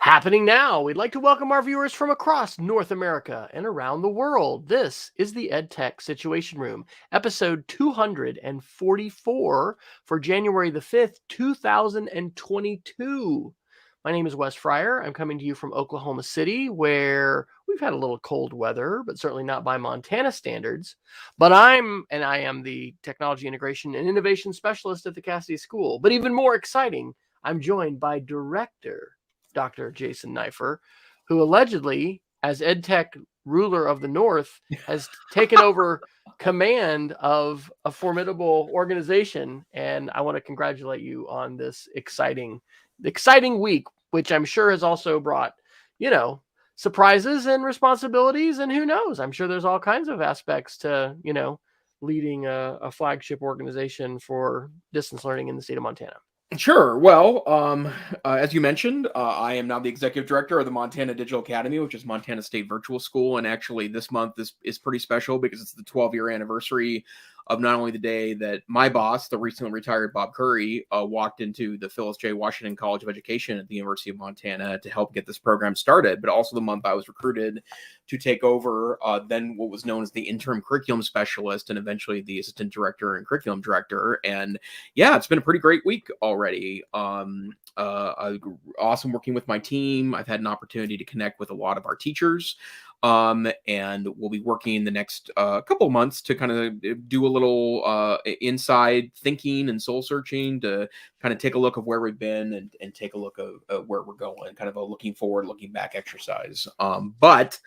Happening now, we'd like to welcome our viewers from across North America and around the world. This is the EdTech Situation Room, episode 244 for January the 5th, 2022. My name is Wes Fryer. I'm coming to you from Oklahoma City, where we've had a little cold weather, but certainly not by Montana standards. But I am the Technology Integration and Innovation Specialist at the Cassidy School. But even more exciting, I'm joined by Director Dr. Jason Neiffer, who allegedly, as EdTech ruler of the North, has taken over command of a formidable organization. And I want to congratulate you on this exciting week, which I'm sure has also brought, surprises and responsibilities. And who knows? I'm sure there's all kinds of aspects to, leading a flagship organization for distance learning in the state of Montana. Sure. Well, as you mentioned, I am now the executive director of the Montana Digital Academy, which is Montana State Virtual School. And actually, this month is pretty special because it's the 12-year anniversary of not only the day that my boss, the recently retired Bob Curry, walked into the Phyllis J. Washington College of Education at the University of Montana to help get this program started, but also the month I was recruited to take over then what was known as the interim curriculum specialist and eventually the assistant director and curriculum director. And yeah, it's been a pretty great week already. Awesome working with my team. I've had an opportunity to connect with a lot of our teachers. And we'll be working the next couple of months to kind of do a little inside thinking and soul searching to kind of take a look of where we've been and take a look of where we're going, kind of a looking forward, looking back exercise. The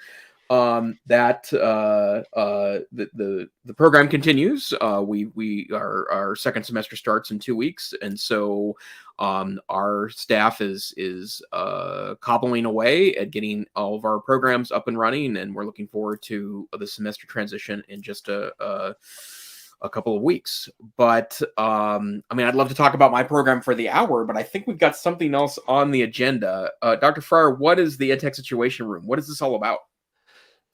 program continues. Our second semester starts in 2 weeks, and so our staff is cobbling away at getting all of our programs up and running, and we're looking forward to the semester transition in just a couple of weeks. But I'd love to talk about my program for the hour, but I think we've got something else on the agenda. Dr. Fryer, what is the EdTech Situation Room? What is this all about?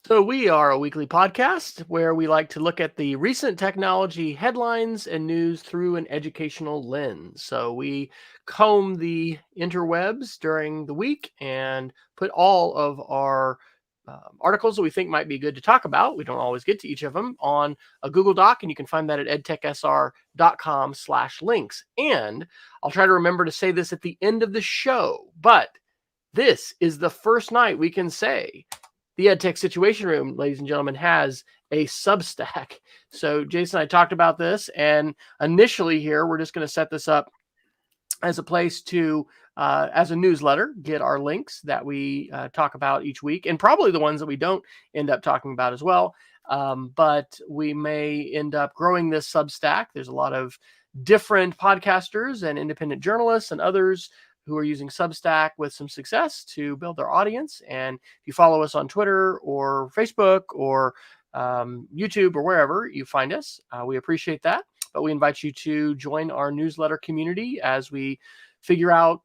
So we are a weekly podcast where we like to look at the recent technology headlines and news through an educational lens. So we comb the interwebs during the week and put all of our articles that we think might be good to talk about. We don't always get to each of them on a Google Doc, and you can find that at edtechsr.com/links. And I'll try to remember to say this at the end of the show, but this is the first night we can say the EdTech Situation Room, ladies and gentlemen, has a Substack. So Jason and I talked about this, and initially here, we're just going to set this up as a place to, as a newsletter, get our links that we talk about each week, and probably the ones that we don't end up talking about as well. But we may end up growing this Substack. There's a lot of different podcasters and independent journalists and others who are using Substack with some success to build their audience. And if you follow us on Twitter or Facebook or YouTube or wherever you find us, we appreciate that. But we invite you to join our newsletter community as we figure out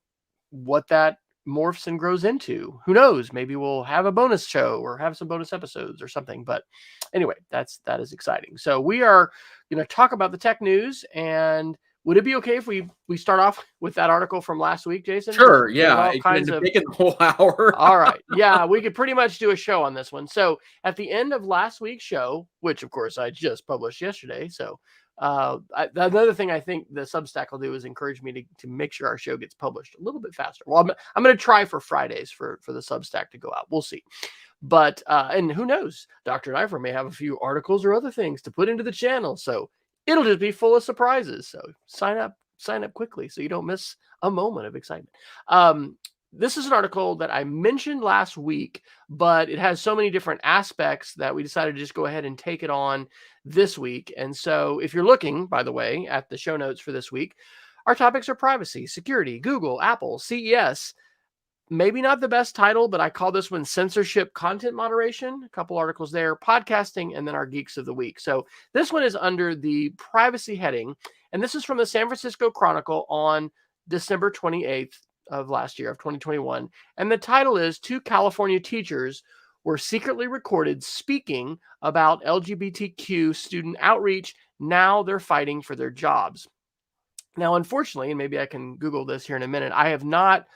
what that morphs and grows into. Who knows? Maybe we'll have a bonus show or have some bonus episodes or something. But anyway, that is exciting. So we are going to talk about the tech news. And would it be okay if we start off with that article from last week, Jason? Sure. Yeah. It could end up taking the whole hour. All right. Yeah, we could pretty much do a show on this one. So at the end of last week's show, which of course I just published yesterday. So another thing I think the Substack will do is encourage me to make sure our show gets published a little bit faster. Well, I'm going to try for Fridays for the Substack to go out. We'll see. But and who knows? Dr. Neiffer may have a few articles or other things to put into the channel. So it'll just be full of surprises. So sign up quickly so you don't miss a moment of excitement. This is an article that I mentioned last week, but it has so many different aspects that we decided to just go ahead and take it on this week. And so if you're looking, by the way, at the show notes for this week, our topics are privacy, security, Google, Apple, CES. Maybe not the best title, but I call this one censorship content moderation. A couple articles there, podcasting, and then our Geeks of the Week. So this one is under the privacy heading, and this is from the San Francisco Chronicle on December 28th of last year, of 2021. And the title is, 2 California teachers were secretly recorded speaking about LGBTQ student outreach. Now they're fighting for their jobs. Now, unfortunately, and maybe I can Google this here in a minute, I have not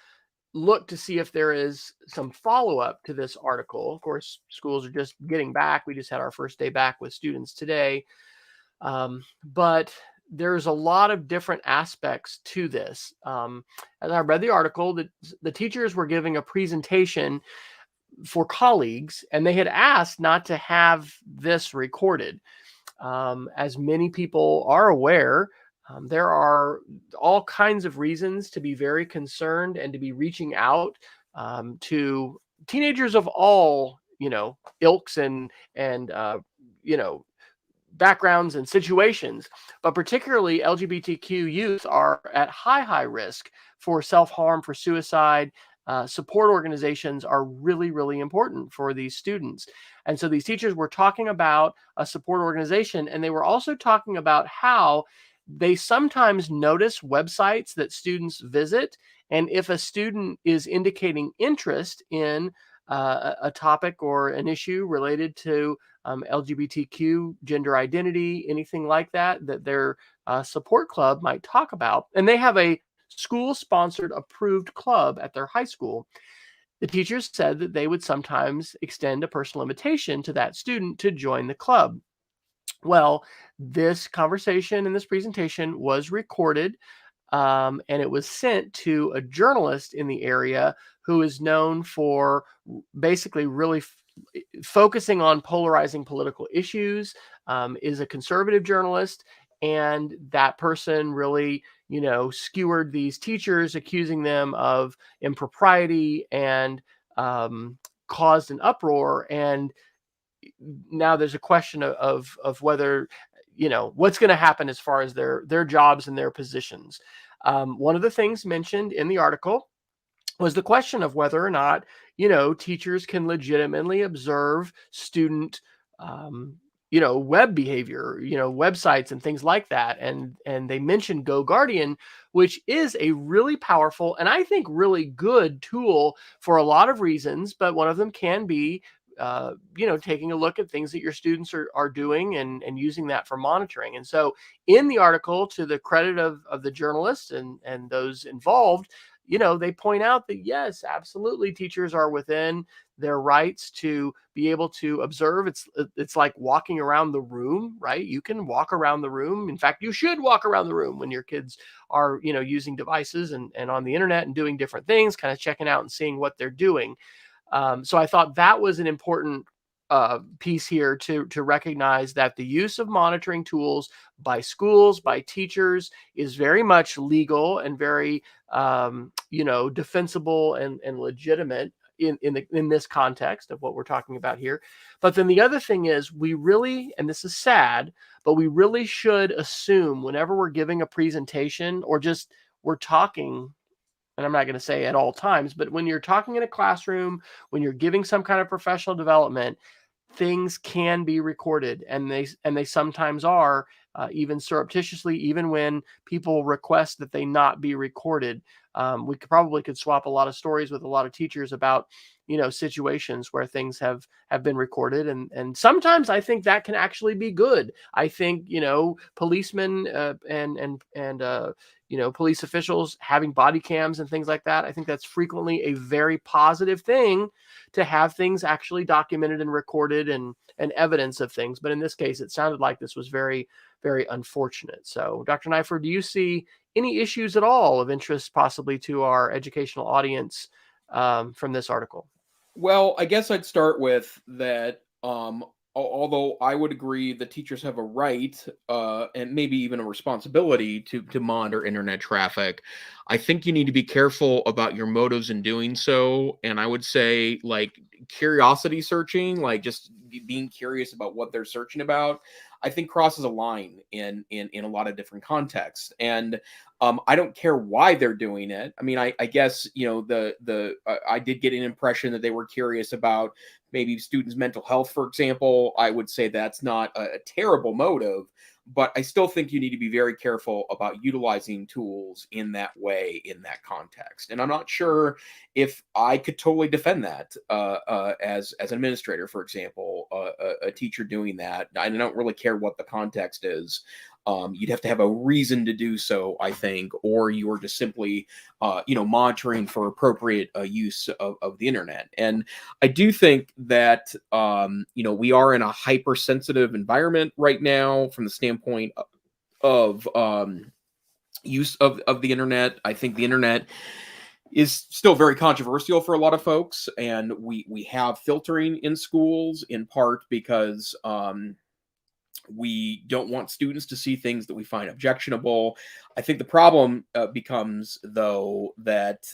look to see if there is some follow-up to this article. Of course, schools are just getting back. We just had our first day back with students today. But there's a lot of different aspects to this. As I read the article, the teachers were giving a presentation for colleagues, and they had asked not to have this recorded. As many people are aware, there are all kinds of reasons to be very concerned and to be reaching out to teenagers of all, ilks and backgrounds and situations, but particularly LGBTQ youth are at high risk for self-harm, for suicide. Support organizations are really, really important for these students. And so these teachers were talking about a support organization, and they were also talking about how they sometimes notice websites that students visit. And if a student is indicating interest in a topic or an issue related to LGBTQ, gender identity, anything like that, that their support club might talk about, and they have a school-sponsored approved club at their high school, the teachers said that they would sometimes extend a personal invitation to that student to join the club. Well, this conversation and this presentation was recorded, and it was sent to a journalist in the area who is known for basically really focusing on polarizing political issues, is a conservative journalist, and that person really, skewered these teachers, accusing them of impropriety, and caused an uproar. And now there's a question of whether, what's going to happen as far as their jobs and their positions. One of the things mentioned in the article was the question of whether or not, teachers can legitimately observe student, web behavior, websites and things like that. And they mentioned Go Guardian, which is a really powerful and I think really good tool for a lot of reasons. But one of them can be, taking a look at things that your students are doing and using that for monitoring. And so in the article, to the credit of the journalists and those involved, they point out that yes, absolutely, teachers are within their rights to be able to observe. It's like walking around the room, right? You can walk around the room. In fact, you should walk around the room when your kids are, using devices and on the internet and doing different things, kind of checking out and seeing what they're doing. So I thought that was an important piece here to recognize that the use of monitoring tools by schools, by teachers, is very much legal and very, defensible and legitimate in this context of what we're talking about here. But then the other thing is, we really, and this is sad, but we really should assume whenever we're giving a presentation or just we're talking, and I'm not going to say at all times, but when you're talking in a classroom, when you're giving some kind of professional development, things can be recorded, and they sometimes are, even surreptitiously, even when people request that they not be recorded. We could swap a lot of stories with a lot of teachers about, situations where things have been recorded, and sometimes I think that can actually be good. I think, policemen and police officials having body cams and things like that, I think that's frequently a very positive thing, to have things actually documented and recorded and evidence of things. But in this case, it sounded like this was very, very unfortunate. So, Dr. Neiffer, do you see any issues at all of interest possibly to our educational audience from this article? Well, I guess I'd start with that. Although I would agree the teachers have a right and maybe even a responsibility to monitor internet traffic, I think you need to be careful about your motives in doing so. And I would say, like, curiosity searching, like just being curious about what they're searching about, I think crosses a line in a lot of different contexts. And I don't care why they're doing it. I mean, I guess, I did get an impression that they were curious about maybe students' mental health, for example. I would say that's not a terrible motive, but I still think you need to be very careful about utilizing tools in that way, in that context. And I'm not sure if I could totally defend that as an administrator, for example, a teacher doing that. I don't really care what the context is. You'd have to have a reason to do so, I think, or you are just simply, monitoring for appropriate use of the internet. And I do think that, we are in a hypersensitive environment right now from the standpoint of use of the internet. I think the internet is still very controversial for a lot of folks, and we have filtering in schools in part because we don't want students to see things that we find objectionable. I think the problem becomes, though, that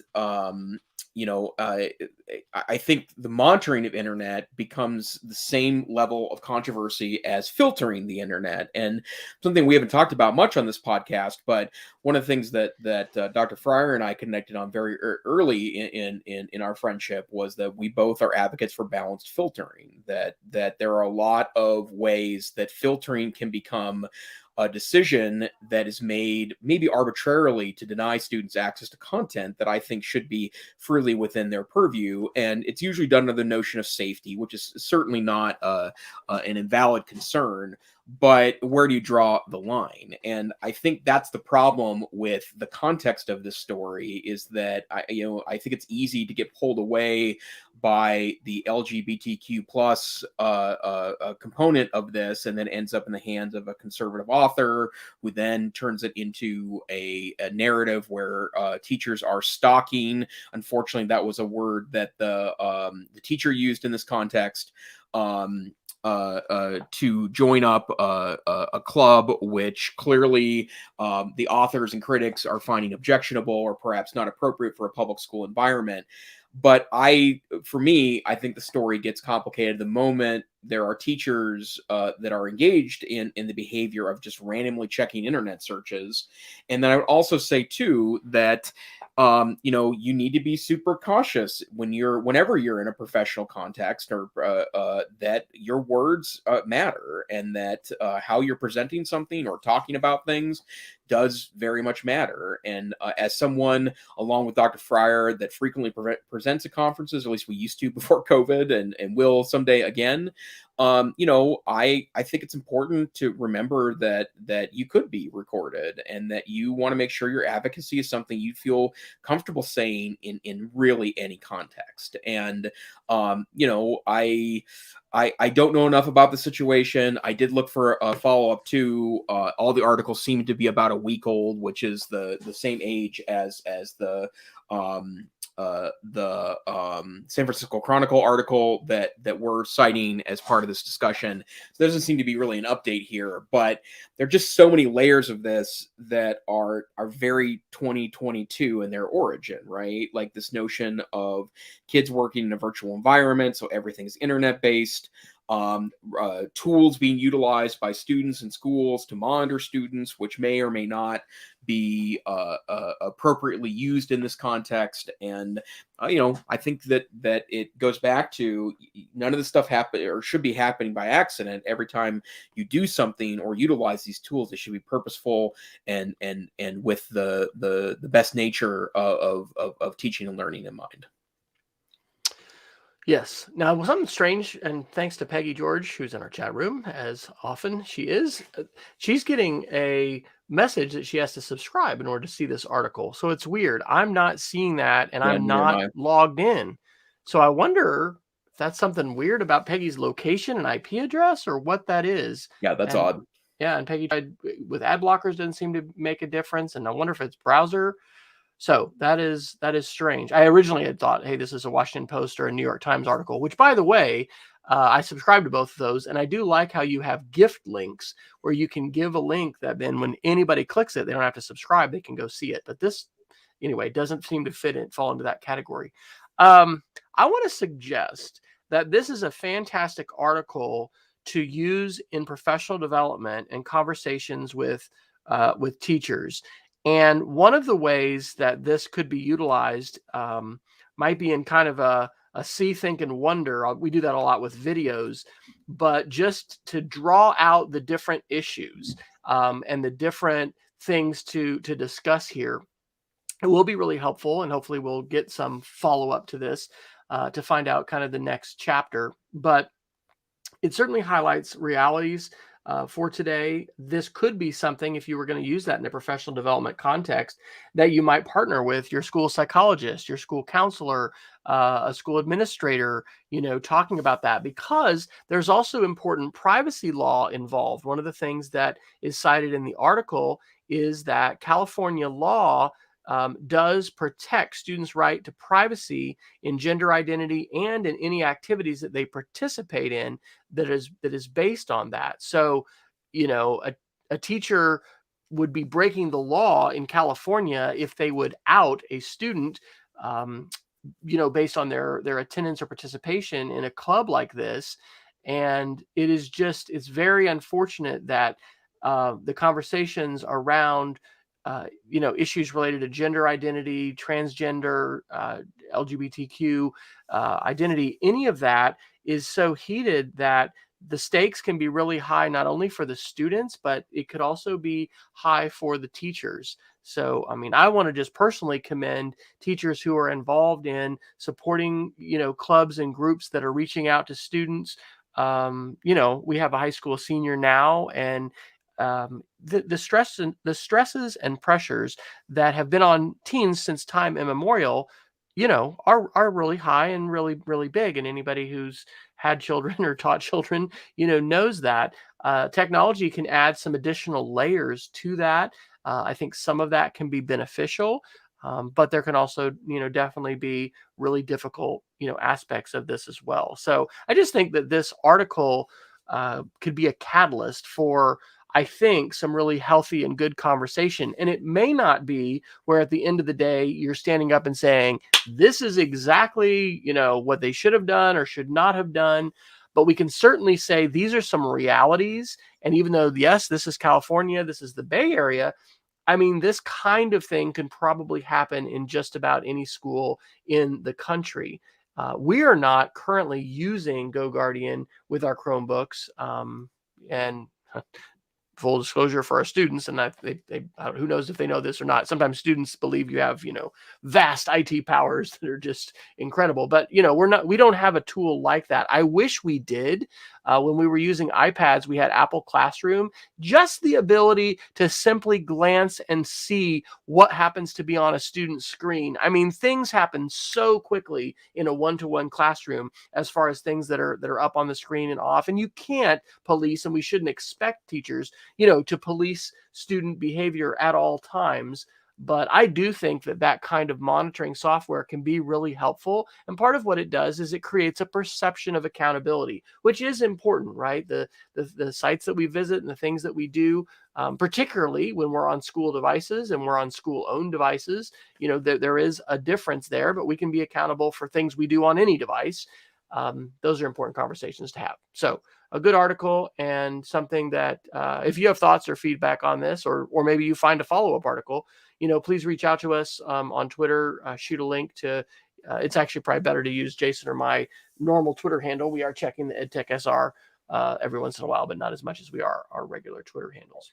I think the monitoring of internet becomes the same level of controversy as filtering the internet, and something we haven't talked about much on this podcast. But one of the things that Dr. Fryer and I connected on very early in our friendship was that we both are advocates for balanced filtering. That there are a lot of ways that filtering can become a decision that is made maybe arbitrarily to deny students access to content that I think should be freely within their purview. And it's usually done under the notion of safety, which is certainly not an invalid concern. But where do you draw the line? And I think that's the problem with the context of this story, is that I think it's easy to get pulled away by the LGBTQ plus component of this, and then ends up in the hands of a conservative author who then turns it into a narrative where teachers are stalking. Unfortunately, that was a word that the teacher used in this context. To join up a club which clearly the authors and critics are finding objectionable or perhaps not appropriate for a public school environment. But for me, I think the story gets complicated the moment there are teachers that are engaged in the behavior of just randomly checking internet searches. And then I would also say too that you need to be super cautious whenever you're in a professional context, or that your words matter, and that how you're presenting something or talking about things does very much matter. And as someone, along with Dr. Fryer, that frequently presents at conferences, at least we used to before COVID, and will someday again, I think it's important to remember that you could be recorded, and that you want to make sure your advocacy is something you feel comfortable saying in really any context. And I don't know enough about the situation. I did look for a follow-up to all the articles seem to be about a week old, which is the same age as the San Francisco Chronicle article that we're citing as part of this discussion. So there doesn't seem to be really an update here, but there are just so many layers of this that are very 2022 in their origin, right? Like this notion of kids working in a virtual environment, so everything's internet based. Tools being utilized by students in schools to monitor students, which may or may not be appropriately used in this context. And I think that it goes back to none of this stuff happen or should be happening by accident. Every time you do something or utilize these tools, they should be purposeful and with the best nature of teaching and learning in mind. Yes. Now, something strange, and thanks to Peggy George, who's in our chat room, as often she is, she's getting a message that she has to subscribe in order to see this article. So it's weird. I'm not seeing that, and I'm not logged in. So I wonder if that's something weird about Peggy's location and IP address, or what that is. Yeah, that's odd. Yeah, and Peggy tried with ad blockers, didn't seem to make a difference. And I wonder if it's browser. So that is strange. I originally had thought, hey, this is a Washington Post or a New York Times article, which, by the way, I subscribe to both of those. And I do like how you have gift links where you can give a link that then when anybody clicks it, they don't have to subscribe. They can go see it. But this, anyway, doesn't seem to fall into that category. I want to suggest that this is a fantastic article to use in professional development and conversations with teachers. And one of the ways that this could be utilized might be in kind of a see, think, and wonder. We do that a lot with videos, but just to draw out the different issues and the different things to discuss here. It will be really helpful, and hopefully we'll get some follow-up to this to find out kind of the next chapter. But it certainly highlights realities for today, this could be something, if you were going to use that in a professional development context, that you might partner with your school psychologist, your school counselor, a school administrator, talking about that, because there's also important privacy law involved. One of the things that is cited in the article is that California law does protect students' right to privacy in gender identity and in any activities that they participate in that is based on that. So, a teacher would be breaking the law in California if they would out a student, based on their attendance or participation in a club like this. And it's very unfortunate that the conversations around issues related to gender identity, transgender, LGBTQ identity, any of that is so heated that the stakes can be really high, not only for the students, but it could also be high for the teachers. So, I mean, I want to just personally commend teachers who are involved in supporting, clubs and groups that are reaching out to students. We have a high school senior now, and the stresses and pressures that have been on teens since time immemorial, are really high and really, really big. And anybody who's had children or taught children, knows that technology can add some additional layers to that. I think some of that can be beneficial, but there can also, definitely be really difficult, aspects of this as well. So I just think that this article could be a catalyst for, I think, some really healthy and good conversation. And it may not be where at the end of the day, you're standing up and saying, this is exactly, what they should have done or should not have done. But we can certainly say these are some realities. And even though, yes, this is California, this is the Bay Area, I mean, this kind of thing can probably happen in just about any school in the country. We are not currently using GoGuardian with our Chromebooks. And full disclosure for our students, and who knows if they know this or not. Sometimes students believe you have, vast IT powers that are just incredible, but we don't have a tool like that. I wish we did. When we were using iPads, we had Apple Classroom, just the ability to simply glance and see what happens to be on a student's screen. I mean, things happen so quickly in a one-to-one classroom as far as things that are up on the screen and off, and you can't police, and we shouldn't expect teachers to police student behavior at all times. But I do think that kind of monitoring software can be really helpful. And part of what it does is it creates a perception of accountability, which is important, right? The sites that we visit and the things that we do, particularly when we're on school devices and we're on school-owned devices, there is a difference there, but we can be accountable for things we do on any device. Those are important conversations to have. So a good article, and something that if you have thoughts or feedback on this, or maybe you find a follow-up article, please reach out to us on Twitter, shoot a link to, it's actually probably better to use Jason or my normal Twitter handle. We are checking the EdTech SR every once in a while, but not as much as we are our regular Twitter handles.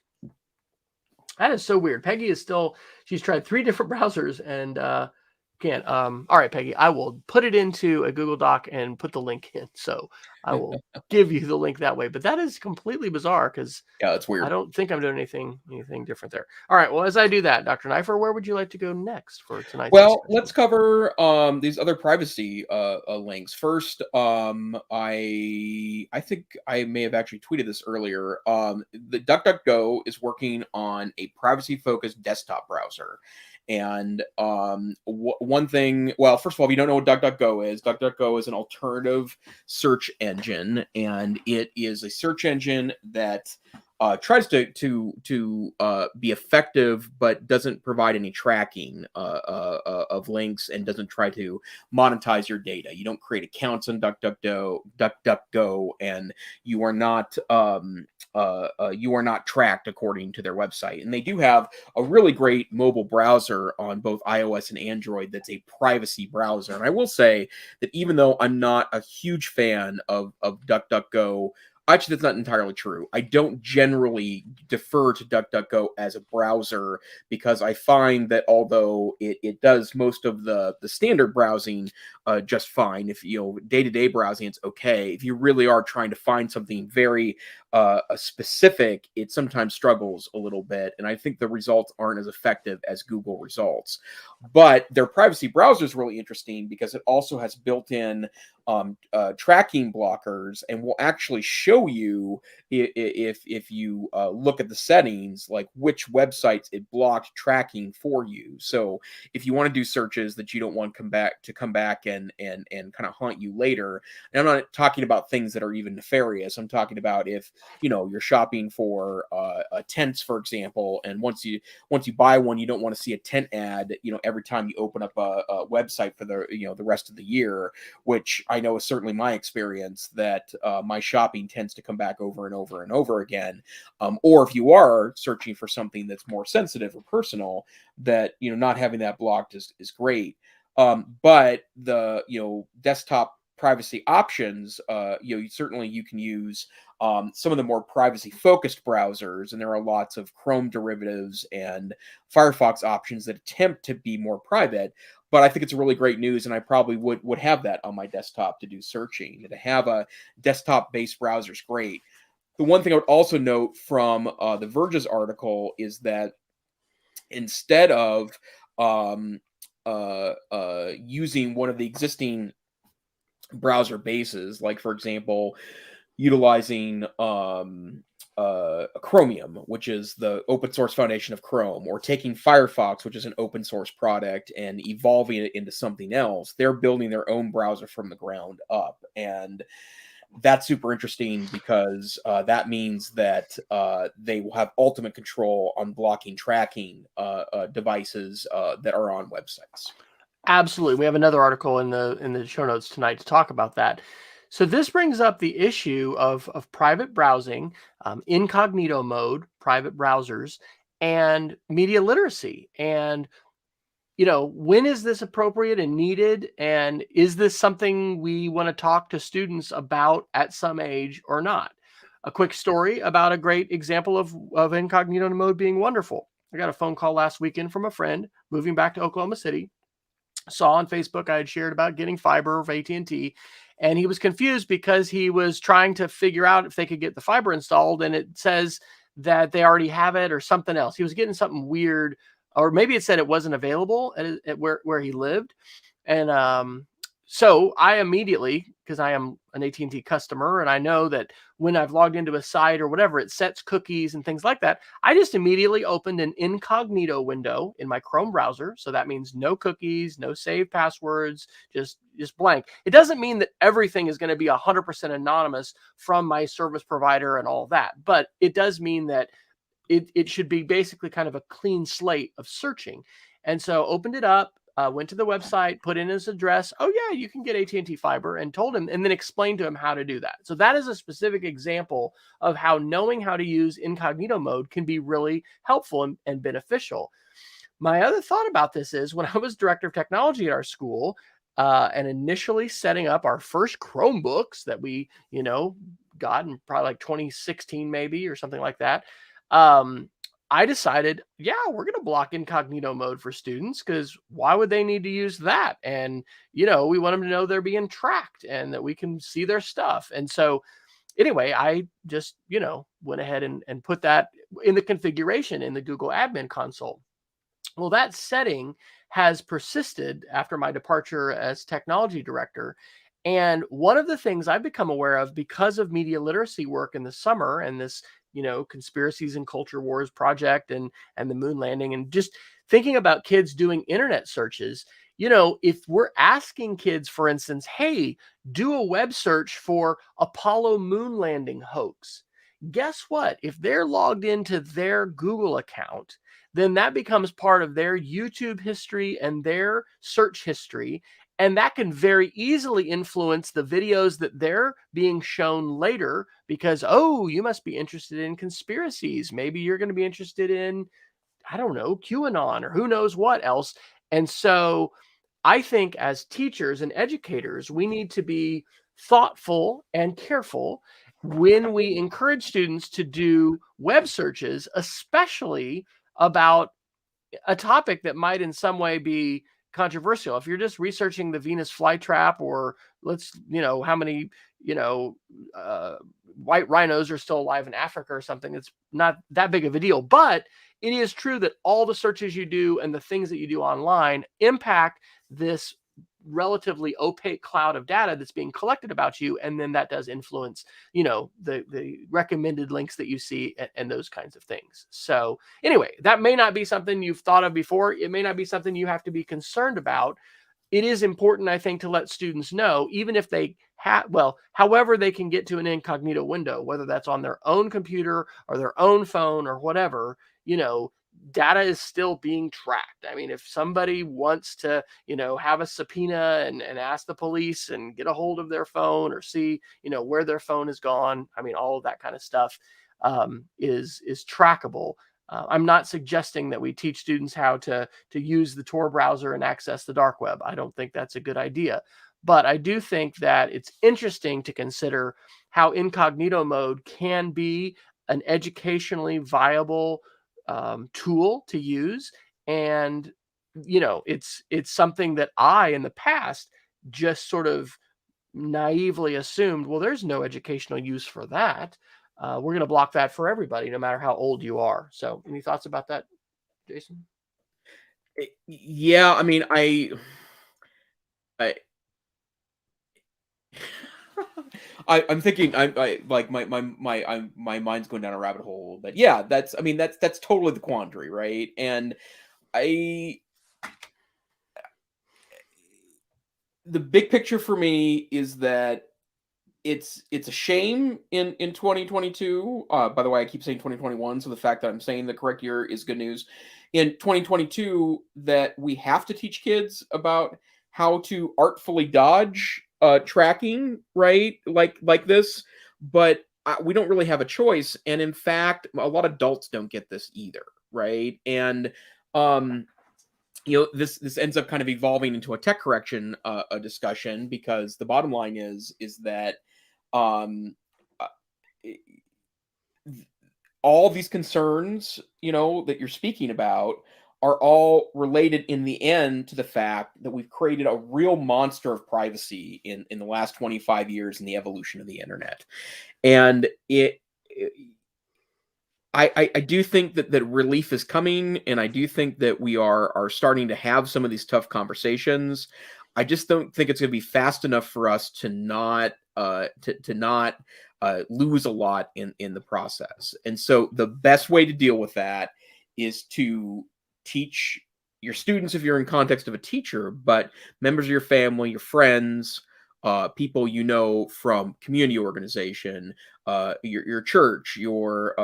That is so weird. Peggy she's tried 3 different browsers and can't. All right, Peggy, I will put it into a Google Doc and put the link in. So I will give you the link that way. But that is completely bizarre, because it's weird. I don't think I'm doing anything different there. All right. Well, as I do that, Dr. Neiffer, where would you like to go next for tonight's Well, discussion? let's cover these other privacy links. First, I think I may have actually tweeted this earlier. The Duckduckgo is working on a privacy-focused desktop browser. And one thing, well, first of all, if you don't know what Duckduckgo is an alternative search engine, and it is a search engine that tries to be effective, but doesn't provide any tracking of links, and doesn't try to monetize your data. You don't create accounts on Duckduckgo, and you are not tracked according to their website. And they do have a really great mobile browser on both iOS and Android that's a privacy browser. And I will say that even though I'm not a huge fan of DuckDuckGo, Actually, that's not entirely true. I don't generally defer to DuckDuckGo as a browser because I find that although it does most of the standard browsing just fine, if day-to-day browsing, it's okay. If you really are trying to find something very specific, it sometimes struggles a little bit, and I think the results aren't as effective as Google results. But their privacy browser is really interesting because it also has built-in tracking blockers, and will actually show you if you look at the settings, like which websites it blocked tracking for you. So if you want to do searches that you don't want come back and kind of haunt you later, and I'm not talking about things that are even nefarious. I'm talking about if you're shopping for tents, for example, and once you buy one, you don't want to see a tent ad every time you open up a website for the rest of the year, which I know is certainly my experience, that my shopping tends to come back over and over and over again. Or if you are searching for something that's more sensitive or personal, that not having that blocked is great. But the desktop privacy options, certainly you can use some of the more privacy focused browsers, and there are lots of Chrome derivatives and Firefox options that attempt to be more private. But I think it's really great news, and I probably would have that on my desktop to do searching. And to have a desktop-based browser is great. The one thing I would also note from The Verge's article is that instead of using one of the existing browser bases, like for example, utilizing Chromium, which is the open source foundation of Chrome, or taking Firefox, which is an open source product, and evolving it into something else. They're building their own browser from the ground up, and that's super interesting because that means that they will have ultimate control on blocking tracking devices that are on websites. Absolutely. We have another article in the show notes tonight to talk about that. So this brings up the issue of private browsing, incognito mode, private browsers, and media literacy. And when is this appropriate and needed? And is this something we want to talk to students about at some age or not? A quick story about a great example of incognito mode being wonderful. I got a phone call last weekend from a friend moving back to Oklahoma City. Saw on Facebook I had shared about getting fiber of AT&T, and he was confused because he was trying to figure out if they could get the fiber installed, and it says that they already have it or something else. He was getting something weird, or maybe it said it wasn't available at where he lived. And so I immediately, because I am an AT&T customer and I know that when I've logged into a site or whatever, it sets cookies and things like that. I just immediately opened an incognito window in my Chrome browser. So that means no cookies, no saved passwords, just blank. It doesn't mean that everything is going to be 100% anonymous from my service provider and all that, but it does mean that it should be basically kind of a clean slate of searching. And so opened it up, went to the website, put in his address. Oh yeah, you can get AT&T fiber, and told him, and then explained to him how to do that. So that is a specific example of how knowing how to use incognito mode can be really helpful and beneficial. My other thought about this is when I was director of technology at our school, and initially setting up our first Chromebooks that we, got in probably like 2016 maybe or something like that. I decided, yeah, we're going to block incognito mode for students because why would they need to use that? And, we want them to know they're being tracked and that we can see their stuff. And so anyway, I just, went ahead and put that in the configuration in the Google admin console. Well, that setting has persisted after my departure as technology director. And one of the things I've become aware of because of media literacy work in the summer and this, conspiracies and culture wars project and the moon landing, and just thinking about kids doing internet searches, if we're asking kids, for instance, hey, do a web search for Apollo moon landing hoax. Guess what? If they're logged into their Google account, then that becomes part of their YouTube history and their search history. And that can very easily influence the videos that they're being shown later because, oh, you must be interested in conspiracies. Maybe you're going to be interested in, I don't know, QAnon or who knows what else. And so I think as teachers and educators, we need to be thoughtful and careful when we encourage students to do web searches, especially about a topic that might in some way be controversial. If you're just researching the Venus flytrap, or how many, white rhinos are still alive in Africa or something, it's not that big of a deal. But it is true that all the searches you do and the things that you do online impact this relatively opaque cloud of data that's being collected about you, and then that does influence the recommended links that you see, and those kinds of things. So anyway, that may not be something you've thought of before. It may not be something you have to be concerned about. It is important, I think, to let students know, even if they however they can get to an incognito window, whether that's on their own computer or their own phone or whatever, data is still being tracked. I mean, if somebody wants to, have a subpoena and ask the police and get a hold of their phone, or see, where their phone has gone, I mean, all of that kind of stuff is trackable. I'm not suggesting that we teach students how to use the Tor browser and access the dark web. I don't think that's a good idea. But I do think that it's interesting to consider how incognito mode can be an educationally viable tool to use. And, it's something that I, in the past, just sort of naively assumed, well, there's no educational use for that. We're going to block that for everybody, no matter how old you are. So any thoughts about that, Jason? Yeah, I mean, I'm thinking, I like my mind's going down a rabbit hole, but yeah, that's totally the quandary, right? And I the big picture for me is that it's a shame in 2022. By the way, I keep saying 2021, so the fact that I'm saying the correct year is good news. In 2022, that we have to teach kids about how to artfully dodge tracking, right? Like this, but we don't really have a choice. And in fact, a lot of adults don't get this either, right? And this ends up kind of evolving into a tech correction a discussion, because the bottom line is that um, uh, all these concerns, that you're speaking about, are all related in the end to the fact that we've created a real monster of privacy in the last 25 years in the evolution of the internet. And I do think that relief is coming, and I do think that we are starting to have some of these tough conversations. I just don't think it's going to be fast enough for us to not lose a lot in the process. And so the best way to deal with that is to teach your students, if you're in context of a teacher, but members of your family, your friends, people from community organization, your church, your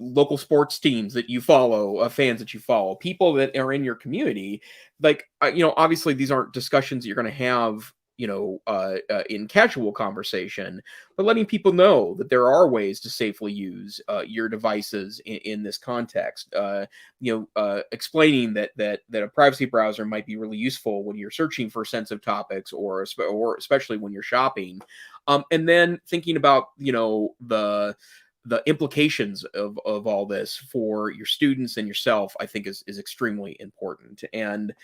local sports teams that you follow, fans that you follow, people that are in your community. Like, obviously these aren't discussions that you're going to have, in casual conversation, but letting people know that there are ways to safely use your devices in this context. Explaining that a privacy browser might be really useful when you're searching for sensitive topics, or especially when you're shopping, and then thinking about the implications of all this for your students and yourself, I think is extremely important. And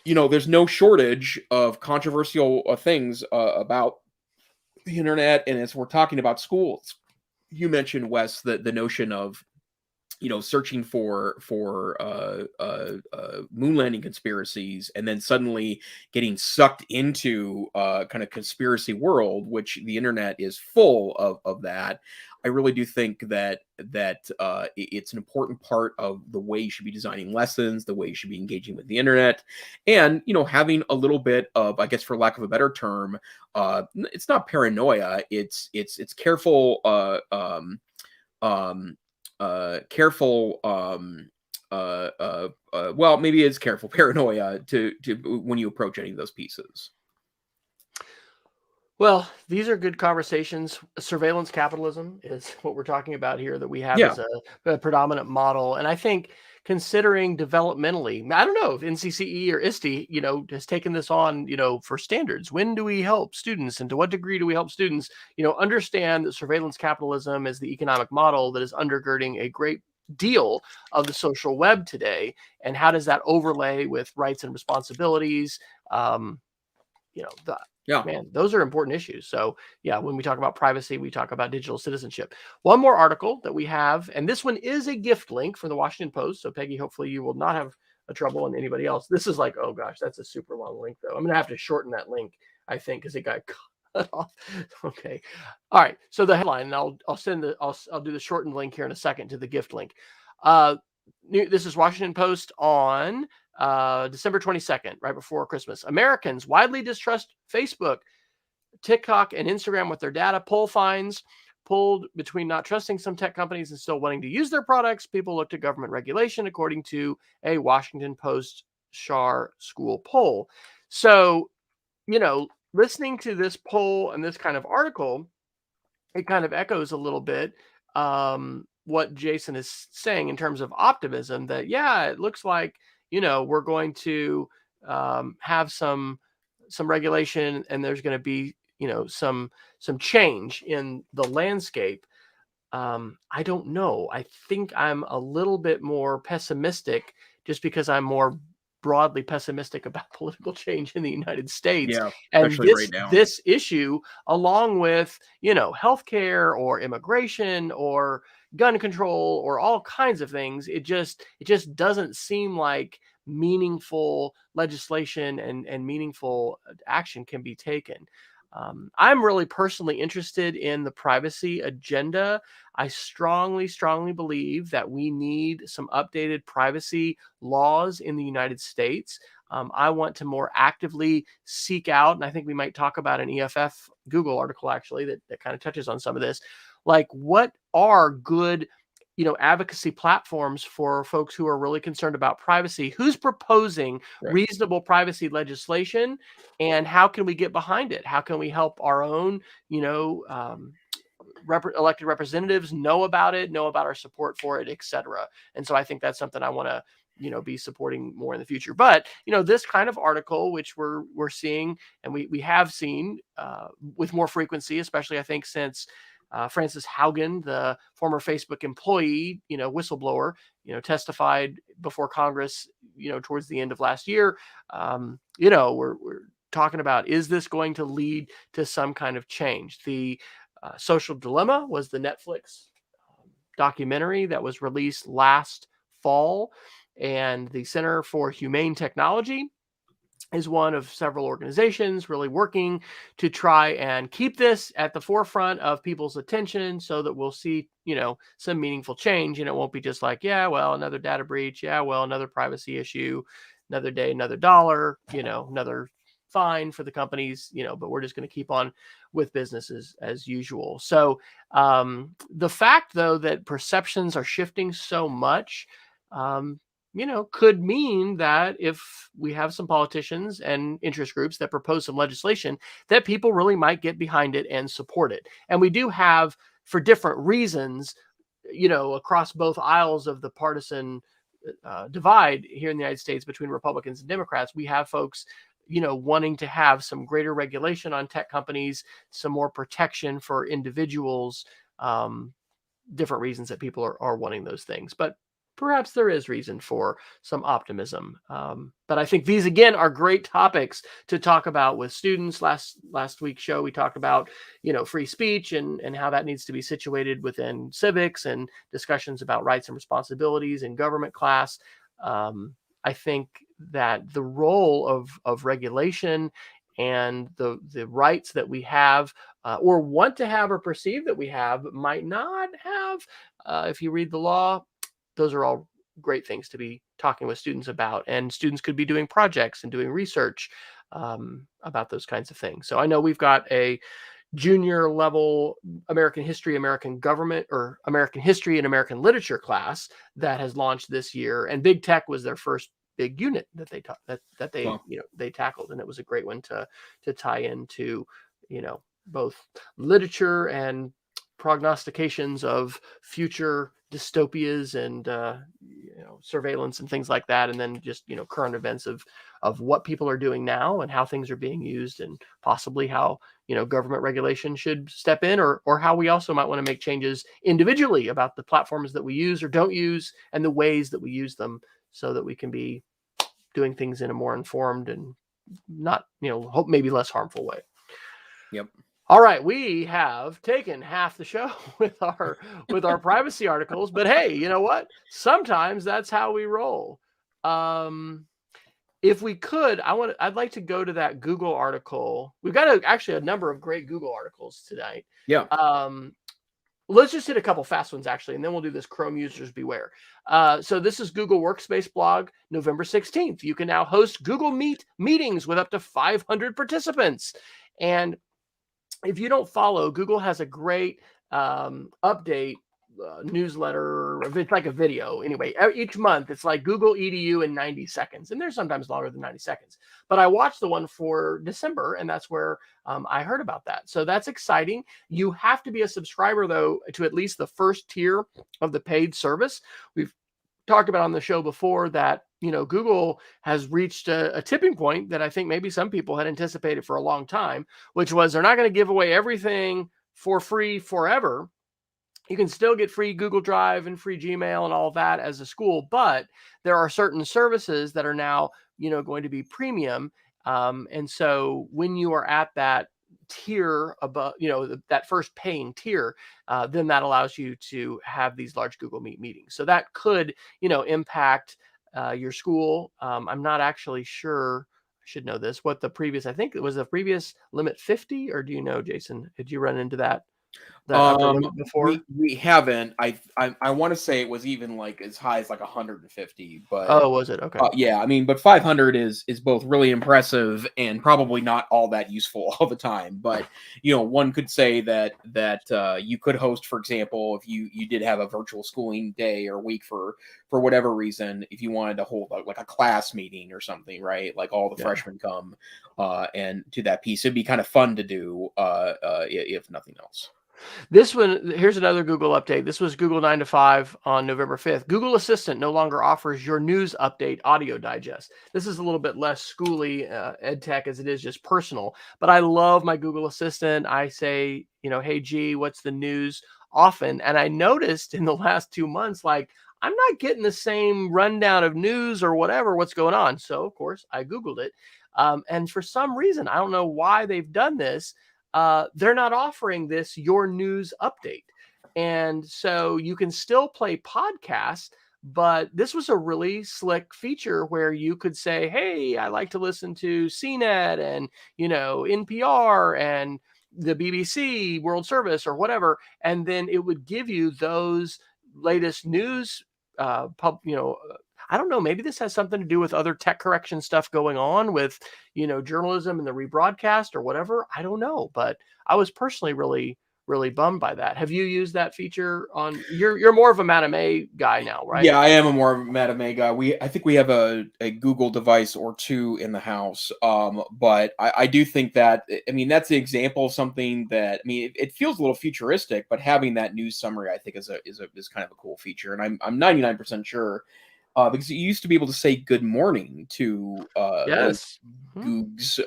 there's no shortage of controversial things about the internet. And as we're talking about schools, you mentioned, Wes, the notion of searching for moon landing conspiracies, and then suddenly getting sucked into kind of conspiracy world, which the internet is full of that. I really do think that it's an important part of the way you should be designing lessons, the way you should be engaging with the internet, and having a little bit of, I guess, for lack of a better term, it's not paranoia, it's careful careful well, maybe it's careful paranoia to when you approach any of those pieces. Well, these are good conversations. Surveillance capitalism is what we're talking about here, that we have Yeah. as a predominant model. And I think considering developmentally. I don't know if NCCE or ISTE, has taken this on, for standards. When do we help students, and to what degree do we help students, understand that surveillance capitalism is the economic model that is undergirding a great deal of the social web today, and how does that overlay with rights and responsibilities? Man, those are important issues. So yeah, when we talk about privacy, we talk about digital citizenship. One more article that we have, and this one is a gift link for the Washington Post. So Peggy, hopefully you will not have a trouble, and anybody else. This is like, oh gosh, that's a super long link though. I'm gonna have to shorten that link, I think, because it got cut off. Okay. All right. So the headline, and I'll do the shortened link here in a second to the gift link. This is Washington Post on December 22nd, right before Christmas. Americans widely distrust Facebook, TikTok, and Instagram with their data. Poll finds pulled between not trusting some tech companies and still wanting to use their products. People look to government regulation, according to a Washington Post Schar School poll. So, listening to this poll and this kind of article, it kind of echoes a little bit what Jason is saying in terms of optimism, that, yeah, it looks like, we're going to have some regulation, and there's going to be, some change in the landscape. I don't know. I think I'm a little bit more pessimistic, just because I'm more broadly pessimistic about political change in the United States. Yeah, And especially right now. this issue, along with, healthcare or immigration or gun control or all kinds of things, it just doesn't seem like meaningful legislation and meaningful action can be taken. I'm really personally interested in the privacy agenda. I strongly believe that we need some updated privacy laws in the United States. I want to more actively seek out, and I think we might talk about an EFF Google article actually that kind of touches on some of this, like what are good advocacy platforms for folks who are really concerned about privacy, who's proposing reasonable privacy legislation, and how can we get behind it? How can we help our own, elected representatives know about it, know about our support for it, etc. And so I think that's something I want to, be supporting more in the future. But, this kind of article, which we're seeing, and we have seen with more frequency, especially I think since Frances Haugen, the former Facebook employee, whistleblower, testified before Congress, towards the end of last year. We're talking about, is this going to lead to some kind of change? The Social Dilemma was the Netflix documentary that was released last fall, and the Center for Humane Technology is one of several organizations really working to try and keep this at the forefront of people's attention, so that we'll see, some meaningful change. And it won't be just like, yeah, well, another data breach. Yeah, well, another privacy issue, another day, another dollar, another fine for the companies, but we're just going to keep on with businesses as usual. So the fact, though, that perceptions are shifting so much, could mean that if we have some politicians and interest groups that propose some legislation, that people really might get behind it and support it. And we do have, for different reasons, across both aisles of the partisan divide here in the United States between Republicans and Democrats, we have folks, wanting to have some greater regulation on tech companies, some more protection for individuals, different reasons that people are wanting those things. But perhaps there is reason for some optimism. But I think these, again, are great topics to talk about with students. Last week's show, we talked about, free speech and how that needs to be situated within civics, and discussions about rights and responsibilities in government class. I think that the role of regulation and the rights that we have, or want to have, or perceive that we have, might not have, if you read the law. Those are all great things to be talking with students about, and students could be doing projects and doing research about those kinds of things. So I know we've got a junior level American history, American government, or American history and American literature class that has launched this year, and big tech was their first big unit that they taught, that they Wow. they tackled, and it was a great one to tie into both literature and prognostications of future dystopias and surveillance and things like that, and then just current events of what people are doing now and how things are being used, and possibly how government regulation should step in, or how we also might want to make changes individually about the platforms that we use or don't use and the ways that we use them, so that we can be doing things in a more informed and not hope maybe less harmful way. Yep. All right, we have taken half the show with our privacy articles, but hey, you know what? Sometimes that's how we roll. If we could, I'd like to go to that Google article. We've got actually a number of great Google articles tonight. Yeah. Let's just hit a couple fast ones actually, and then we'll do this Chrome users beware. So this is Google Workspace blog, November 16th. You can now host Google Meet meetings with up to 500 participants. And if you don't follow, Google has a great update newsletter. It's like a video. Anyway, each month it's like Google EDU in 90 seconds. And they're sometimes longer than 90 seconds. But I watched the one for December, and that's where I heard about that. So that's exciting. You have to be a subscriber, though, to at least the first tier of the paid service. We've talked about on the show before that Google has reached a tipping point that I think maybe some people had anticipated for a long time, which was they're not going to give away everything for free forever. You can still get free Google Drive and free Gmail and all of that as a school, but there are certain services that are now going to be premium, and so when you are at that tier above, that first paying tier, then that allows you to have these large Google Meet meetings. So that could, impact your school. I'm not actually sure. I should know this. What the previous? I think it was the previous limit 50, or do you know, Jason? Did you run into that upper limit before? We haven't. I want to say it was even like as high as like 150, but oh, was it? Okay. Yeah, I mean, but 500 is both really impressive and probably not all that useful all the time. But one could say that you could host, for example, if you did have a virtual schooling day or week for whatever reason, if you wanted to hold like a class meeting or something, right? Like all the freshmen come and to that piece, it'd be kind of fun to do if nothing else. This one, here's another Google update. This was Google 9 to 5 on November 5th. Google Assistant no longer offers your news update audio digest. This is a little bit less schooly EdTech as it is just personal, but I love my Google Assistant. I say, hey, G, what's the news often? And I noticed in the last 2 months, like, I'm not getting the same rundown of news or what's going on. So, of course, I Googled it. And for some reason, I don't know why they've done this. They're not offering this your news update. And so you can still play podcasts, but this was a really slick feature where you could say, hey, I like to listen to CNET and, NPR and the BBC World Service or whatever. And then it would give you those latest news, I don't know, maybe this has something to do with other tech correction stuff going on with, journalism and the rebroadcast or whatever. I don't know, but I was personally really, really bummed by that. Have you used that feature on you're more of a Madame A guy now, right? Yeah, I am a more Madame A guy. I think we have a Google device or two in the house. But I do think that, I mean, that's the example of something that, I mean, it feels a little futuristic, but having that news summary, I think is kind of a cool feature. And I'm 99% sure because you used to be able to say good morning to yes. Goog's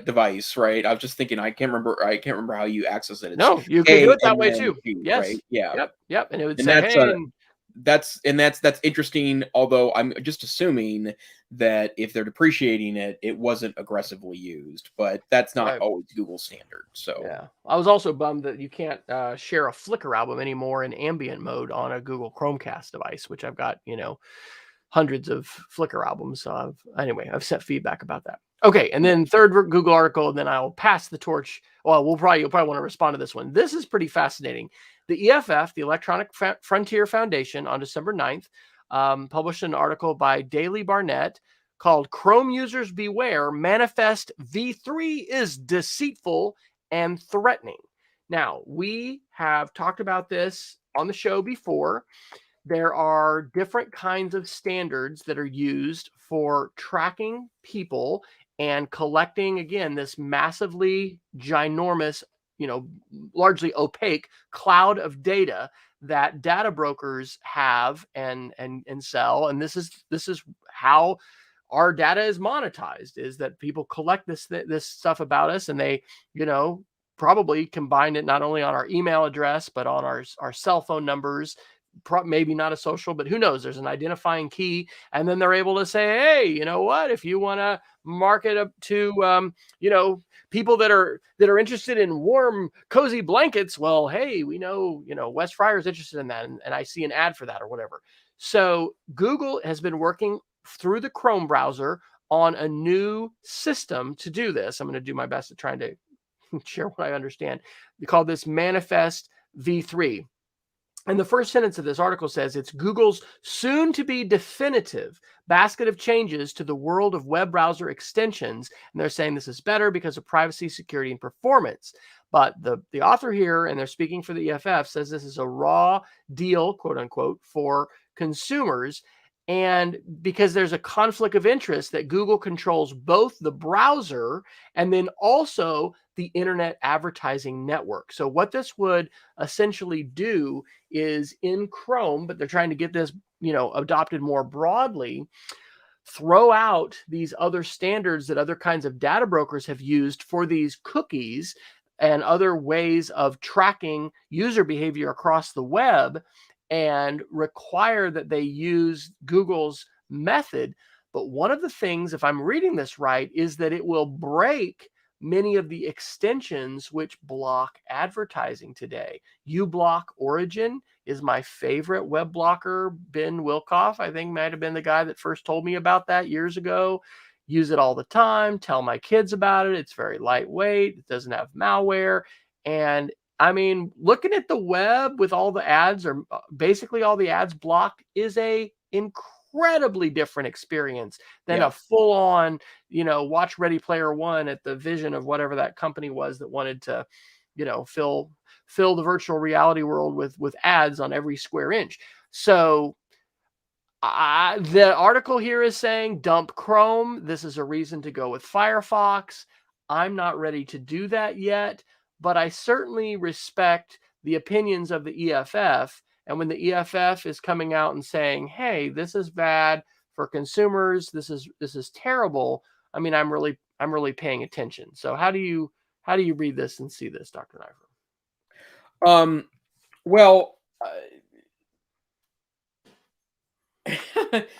device, right? I was just thinking, I can't remember how you access it. It's no, you can do it that way too. Goog, yes. Right? Yeah. Yep. And it would say, hey. That's interesting. Although I'm just assuming that if they're depreciating it, it wasn't aggressively used, but that's not always Google's standard. So yeah, I was also bummed that you can't share a Flickr album anymore in ambient mode on a Google Chromecast device, which I've got, hundreds of Flickr albums. So I've sent feedback about that. Okay, and then third Google article, and then I'll pass the torch. Well, you'll probably want to respond to this one. This is pretty fascinating. The EFF, the Electronic Frontier Foundation, on December 9th, published an article by Daley Barnett called "Chrome Users Beware, Manifest v3 is Deceitful and Threatening." Now, we have talked about this on the show before. There are different kinds of standards that are used for tracking people and collecting, again, this massively ginormous, largely opaque cloud of data that data brokers have and sell. And this is how our data is monetized, is that people collect this stuff about us, and they, probably combine it not only on our email address, but on our cell phone numbers, maybe not a social, but who knows, there's an identifying key. And then they're able to say, hey, you know what, if you want to market up to, people that are interested in warm, cozy blankets, well, hey, we know, Wes Fryer is interested in that. And I see an ad for that or whatever. So Google has been working through the Chrome browser on a new system to do this. I'm going to do my best at trying to share what I understand. They call this Manifest v3. And the first sentence of this article says it's Google's soon-to-be definitive basket of changes to the world of web browser extensions. And they're saying this is better because of privacy, security, and performance. But the author here, and they're speaking for the EFF, says this is a raw deal, quote unquote, for consumers. And because there's a conflict of interest that Google controls both the browser and then also the internet advertising network. So what this would essentially do is in Chrome, but they're trying to get this, adopted more broadly, throw out these other standards that other kinds of data brokers have used for these cookies and other ways of tracking user behavior across the web, and require that they use Google's method. But one of the things, if I'm reading this right, is that it will break many of the extensions which block advertising today. uBlock Origin is my favorite web blocker. Ben Wilkoff, I think, might have been the guy that first told me about that years ago. Use it all the time, tell my kids about it. It's very lightweight. It doesn't have malware. And I mean, looking at the web with all the ads, or basically all the ads blocked, is a incredibly different experience than a full-on, watch Ready Player One at the vision of whatever that company was that wanted to, fill the virtual reality world with ads on every square inch. So the article here is saying dump Chrome. This is a reason to go with Firefox. I'm not ready to do that yet, but I certainly respect the opinions of the EFF. And when the EFF is coming out and saying, hey, this is bad for consumers, this is terrible, I mean, I'm really paying attention. So how do you read this and see this, Dr. Neiffer? Well,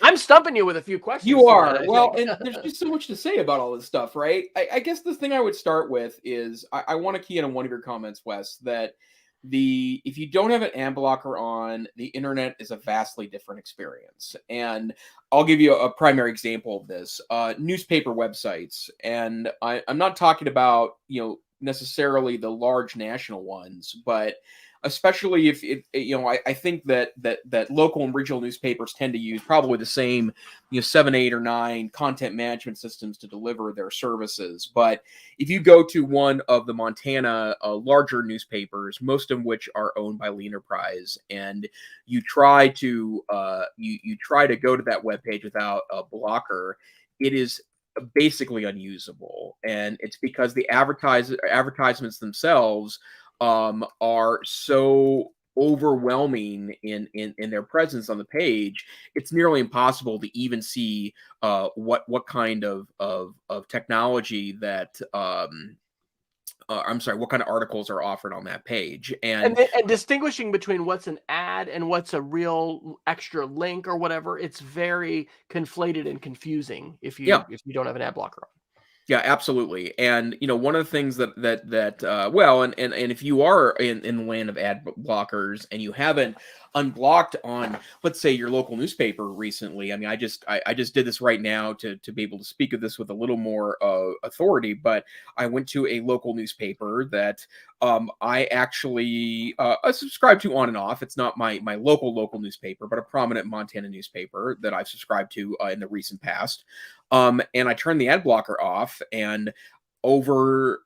I'm stumping you with a few questions. You are. Well, and there's just so much to say about all this stuff, right? I guess the thing I would start with is I want to key in on one of your comments, Wes, that if you don't have an ad blocker on, the internet is a vastly different experience. And I'll give you a primary example of this. Newspaper websites. And I'm not talking about, necessarily the large national ones, but especially if I think that local and regional newspapers tend to use probably the same 7, 8, or 9 content management systems to deliver their services. But if you go to one of the Montana larger newspapers, most of which are owned by Lee Enterprise, and you try to you try to go to that webpage without a blocker, it is basically unusable. And it's because the advertisements themselves are so overwhelming in their presence on the page, it's nearly impossible to even see what kind of technology that what kind of articles are offered on that page, and distinguishing between what's an ad and what's a real extra link or whatever, it's very conflated and confusing if you don't have an ad blocker on. Yeah, absolutely. And one of the things that if you are in the land of ad blockers and you haven't unblocked on, let's say, your local newspaper recently, I mean, I just did this right now to be able to speak of this with a little more authority. But I went to a local newspaper that I actually subscribe to on and off. It's not my local newspaper, but a prominent Montana newspaper that I've subscribed to in the recent past. And I turned the ad blocker off, and over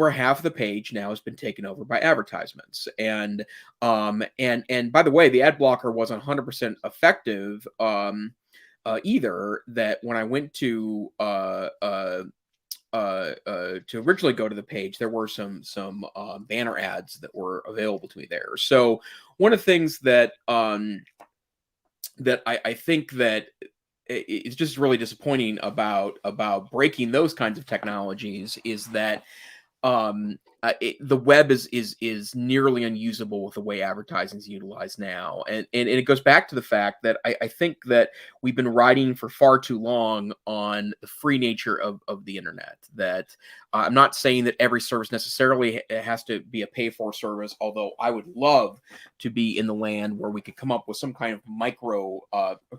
half the page now has been taken over by advertisements. And by the way, the ad blocker wasn't 100% effective either. That when I went to to originally go to the page, there were some banner ads that were available to me there. So one of the things that that I think that it's just really disappointing about breaking those kinds of technologies is that the web is nearly unusable with the way advertising is utilized now, and it goes back to the fact that I think that we've been riding for far too long on the free nature of the internet. That I'm not saying that every service necessarily has to be a pay for service, although I would love to be in the land where we could come up with some kind of micro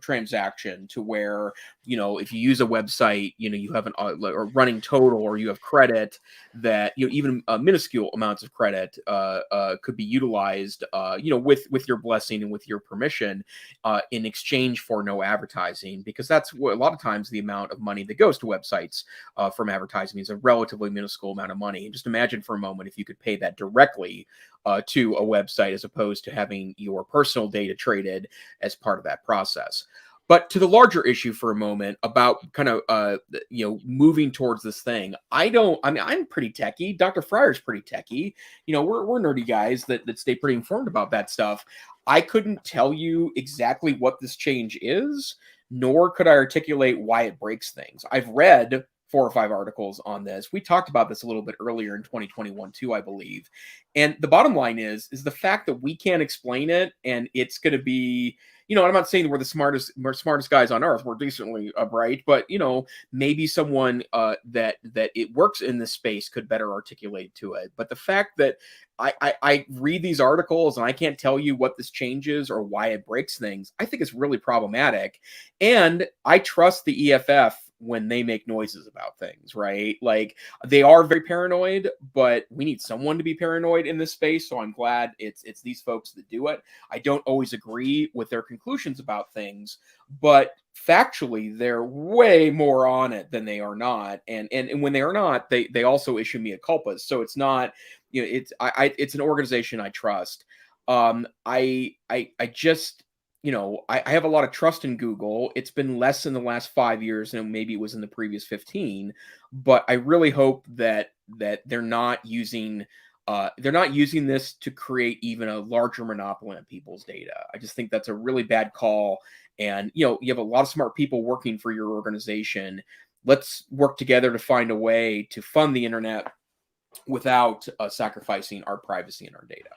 transaction to where, you know, if you use a website, you know, you have a running total, or you have credit that, you know, even minuscule amounts of credit could be utilized, you know, with your blessing and with your permission, in exchange for no advertising, because that's what a lot of times the amount of money that goes to websites from advertising is a relatively minuscule amount of money. And just imagine for a moment if you could pay that directly to a website, as opposed to having your personal data traded as part of that process. But to the larger issue for a moment about kind of, you know, moving towards this thing, I mean, I'm pretty techie. Dr. Fryer's pretty techie. You know, we're nerdy guys that stay pretty informed about that stuff. I couldn't tell you exactly what this change is, nor could I articulate why it breaks things. I've read 4 or 5 articles on this. We talked about this a little bit earlier in 2021 too, I believe. And the bottom line is the fact that we can't explain it, and it's going to be, you know, I'm not saying we're the smartest guys on earth. We're decently bright, but, you know, maybe someone that it works in this space could better articulate to it. But the fact that I read these articles and I can't tell you what this changes or why it breaks things, I think it's really problematic. And I trust the EFF when they make noises about things, right? Like, they are very paranoid, but we need someone to be paranoid in this space. So I'm glad it's these folks that do it. I don't always agree with their conclusions about things, but factually they're way more on it than they are not. And when they are not, they also issue me a culpas. So it's not, you know, it's an organization I trust. I just, you know, I have a lot of trust in Google. It's been less in the last 5 years, and maybe it was in the previous 15. But I really hope that they're not using this to create even a larger monopoly on people's data. I just think that's a really bad call. And, you know, you have a lot of smart people working for your organization. Let's work together to find a way to fund the internet without sacrificing our privacy and our data.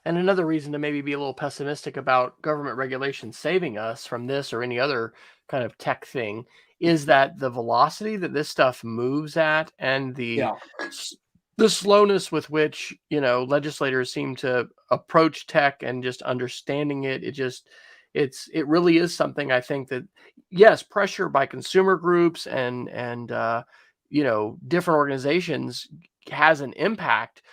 And another reason to maybe be a little pessimistic about government regulation saving us from this or any other kind of tech thing is that the velocity that this stuff moves at, and the slowness with which, you know, legislators seem to approach tech and just understanding it. It really is something, I think, that, yes, pressure by consumer groups and you know, different organizations has an impact.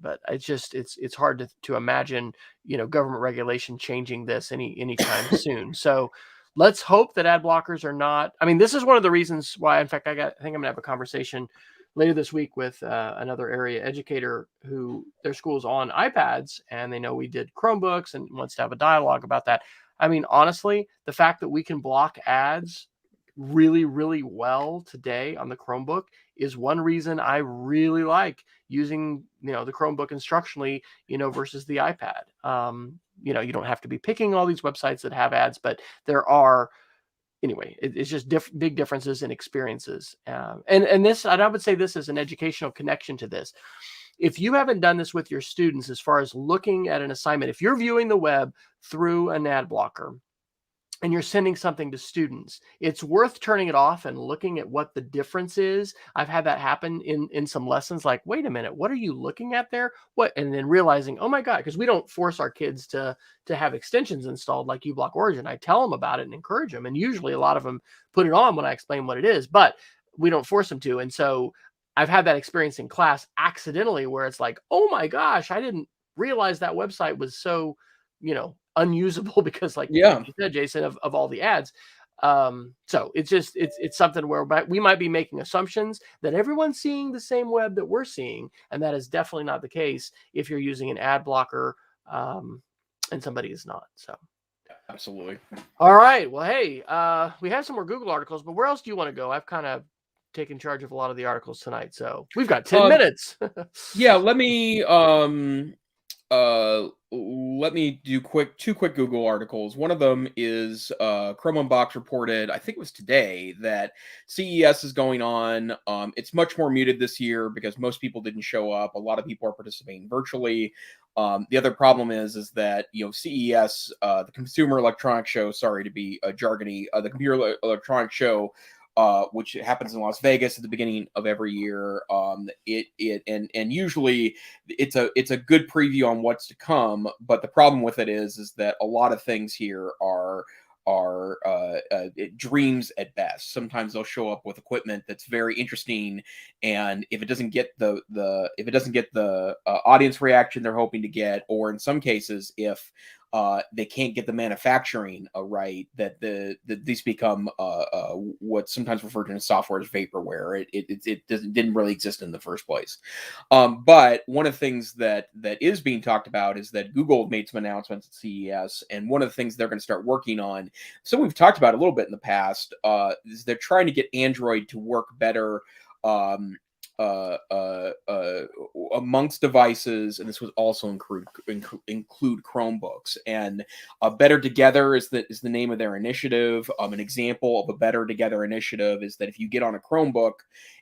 But it's hard to imagine, you know, government regulation changing this anytime soon. So let's hope that ad blockers are not. I mean, this is one of the reasons why, in fact, I think I'm gonna have a conversation later this week with another area educator who their school's on iPads, and they know we did Chromebooks and wants to have a dialogue about that. I mean, honestly, the fact that we can block ads really, really well today on the Chromebook is one reason I really like using, you know, the Chromebook instructionally, you know, versus the iPad. You know, you don't have to be picking all these websites that have ads, but there are, anyway, it's just big differences in experiences. And this, and I would say this is an educational connection to this. If you haven't done this with your students, as far as looking at an assignment, if you're viewing the web through an ad blocker, and you're sending something to students, it's worth turning it off and looking at what the difference is. I've had that happen in some lessons, like, wait a minute, what are you looking at there? What? And then realizing, oh my God, because we don't force our kids to have extensions installed like uBlock Origin. I tell them about it and encourage them. And usually a lot of them put it on when I explain what it is, but we don't force them to. And so I've had that experience in class accidentally where it's like, oh my gosh, I didn't realize that website was so, you know, unusable because, like you said, Jason, of all the ads. So it's something where we might be making assumptions that everyone's seeing the same web that we're seeing, and that is definitely not the case if you're using an ad blocker and somebody is not. So absolutely. All right, well, hey, we have some more Google articles, but where else do you want to go? I've kind of taking charge of a lot of the articles tonight. So we've got 10 minutes. Yeah, let me do two quick Google articles. One of them is Chrome Unbox reported, I think it was today, that CES is going on. It's much more muted this year because most people didn't show up. A lot of people are participating virtually. The other problem is that, CES, the Consumer Electronics Show, sorry to be jargony, the Computer Electronics Show, which happens in Las Vegas at the beginning of every year. And usually it's a good preview on what's to come. But the problem with it is that a lot of things here are dreams at best. Sometimes they'll show up with equipment that's very interesting, and if it doesn't get the audience reaction they're hoping to get, or in some cases if they can't get the manufacturing right, that these become what's sometimes referred to as software as vaporware. It didn't really exist in the first place. But one of the things that is being talked about is that Google made some announcements at CES, and one of the things they're going to start working on, so we've talked about a little bit in the past, is they're trying to get Android to work better amongst devices, and this would also include Chromebooks. And Better Together is the name of their initiative. An example of a Better Together initiative is that if you get on a Chromebook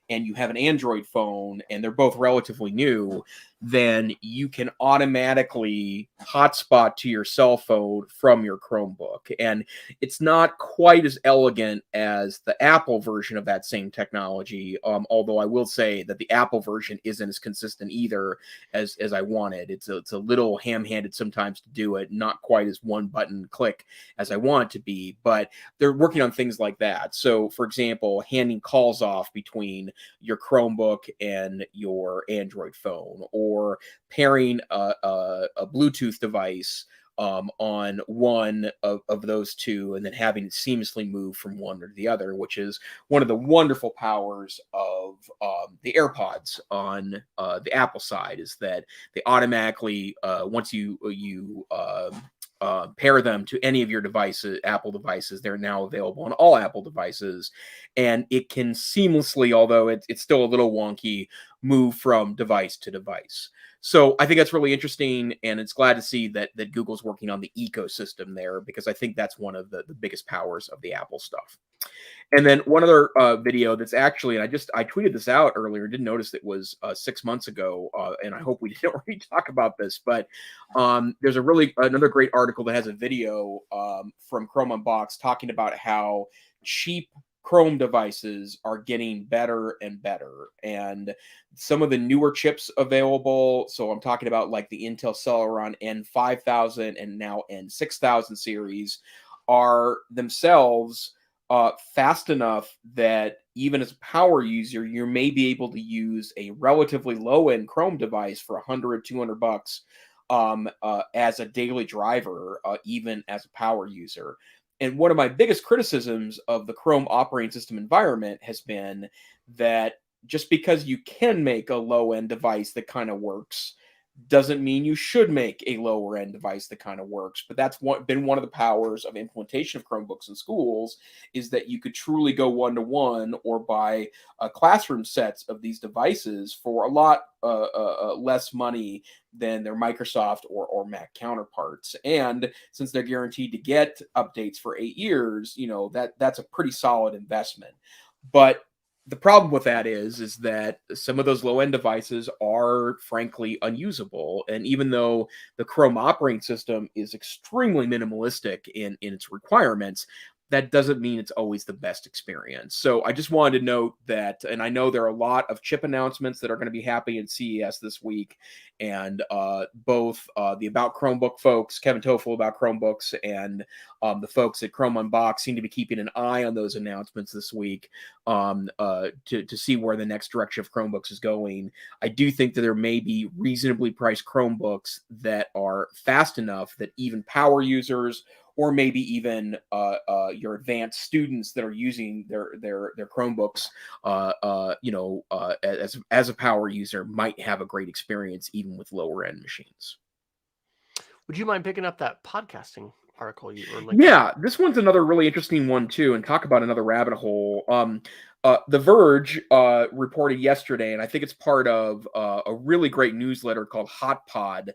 and you have an Android phone, and they're both relatively new, then you can automatically hotspot to your cell phone from your Chromebook. And it's not quite as elegant as the Apple version of that same technology, although I will say that the Apple version isn't as consistent either as I wanted. It's a little ham-handed sometimes to do it, not quite as one-button click as I want it to be, but they're working on things like that. So, for example, handing calls off between your Chromebook and your Android phone, or pairing a Bluetooth device on one of those two, and then having it seamlessly move from one to the other, which is one of the wonderful powers of the AirPods on the Apple side, is that they automatically, once you pair them to any of your devices, Apple devices, they're now available on all Apple devices, and it can seamlessly, although it's still a little wonky, move from device to device. So I think that's really interesting, and it's glad to see that Google's working on the ecosystem there, because I think that's one of the biggest powers of the Apple stuff. And then one other video that's actually, and I tweeted this out earlier, didn't notice it was 6 months ago, and I hope we didn't already talk about this, but there's another great article that has a video from Chrome Unbox talking about how cheap Chrome devices are getting better and better, and some of the newer chips available, so I'm talking about like the Intel Celeron N5000 and now N6000 series, are themselves fast enough that even as a power user, you may be able to use a relatively low-end Chrome device for $100-$200 as a daily driver, even as a power user. And one of my biggest criticisms of the Chrome operating system environment has been that just because you can make a low-end device that kind of works doesn't mean you should make a lower end device that kind of works. But that's been one of the powers of implementation of Chromebooks in schools, is that you could truly go one-to-one or buy classroom sets of these devices for a lot less money than their Microsoft or Mac counterparts. And since they're guaranteed to get updates for 8 years, that's a pretty solid investment. But the problem with that is that some of those low-end devices are frankly unusable. And even though the Chrome operating system is extremely minimalistic in its requirements, that doesn't mean it's always the best experience. So I just wanted to note that, and I know there are a lot of chip announcements that are going to be happening at CES this week, and both the About Chromebook folks, Kevin Toffel about Chromebooks, and the folks at Chrome Unbox seem to be keeping an eye on those announcements this week to see where the next direction of Chromebooks is going. I do think that there may be reasonably priced Chromebooks that are fast enough that even power users, or maybe even your advanced students that are using their Chromebooks, as a power user, might have a great experience even with lower end machines. Would you mind picking up that podcasting article you were linking? Yeah, this one's another really interesting one too, and talk about another rabbit hole. The Verge reported yesterday, and I think it's part of a really great newsletter called Hot Pod.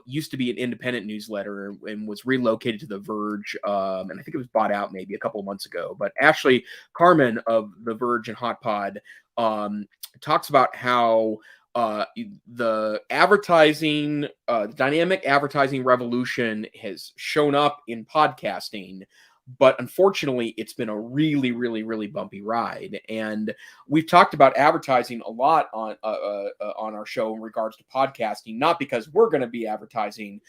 Used to be an independent newsletter and was relocated to The Verge, and I think it was bought out maybe a couple of months ago. But Ashley Carmen of The Verge and Hot Pod talks about how the advertising, dynamic advertising revolution has shown up in podcasting, but unfortunately, it's been a really, really, really bumpy ride. And we've talked about advertising a lot on our show in regards to podcasting, not because we're going to be advertising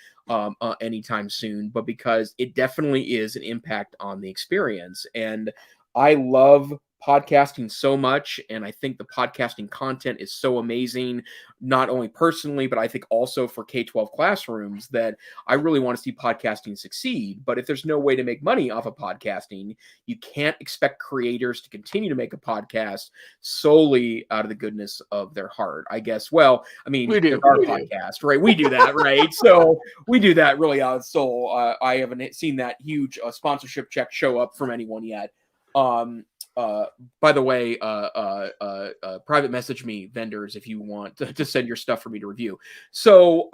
anytime soon, but because it definitely is an impact on the experience. And I love podcasting so much, and I think the podcasting content is so amazing, not only personally, but I think also for K-12 classrooms, that I really want to see podcasting succeed. But if there's no way to make money off of podcasting, you can't expect creators to continue to make a podcast solely out of the goodness of their heart, I guess. Well, I mean, there's our podcast, right? We do that, right? So we do that really out of soul. I haven't seen that huge sponsorship check show up from anyone yet. By the way, private message me, vendors, if you want to send your stuff for me to review. So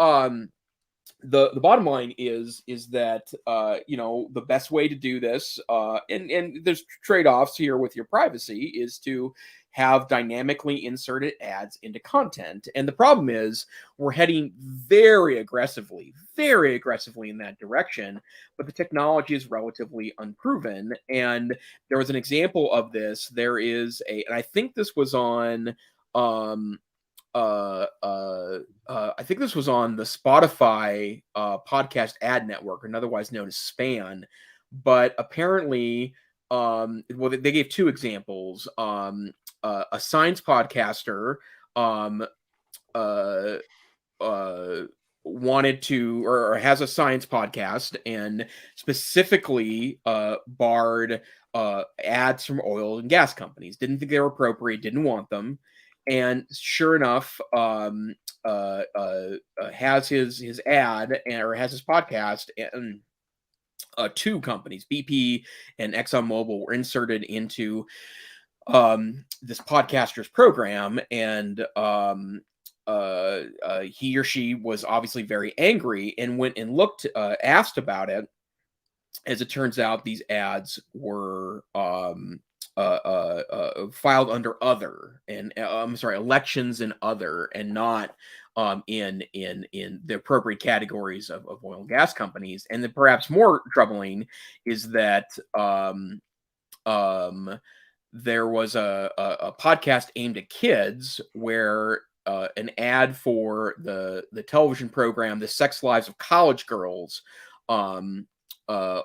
the bottom line is that the best way to do this, and there's trade-offs here with your privacy, is to have dynamically inserted ads into content. And the problem is we're heading very aggressively in that direction, but the technology is relatively unproven. And there was an example of this. There is and I think this was on I think this was on the Spotify podcast ad network, and otherwise known as Span. But apparently, they gave two examples. A science podcaster wanted to, or has a science podcast, and specifically barred ads from oil and gas companies. Didn't think they were appropriate, didn't want them. And sure enough, has his ad, or has his podcast, and two companies, BP and ExxonMobil, were inserted into this podcaster's program, and he or she was obviously very angry and went and asked about it. As it turns out, these ads were filed under other, and elections and other, and not in the appropriate categories of oil and gas companies. And then perhaps more troubling is that there was a podcast aimed at kids where an ad for the television program The Sex Lives of College Girls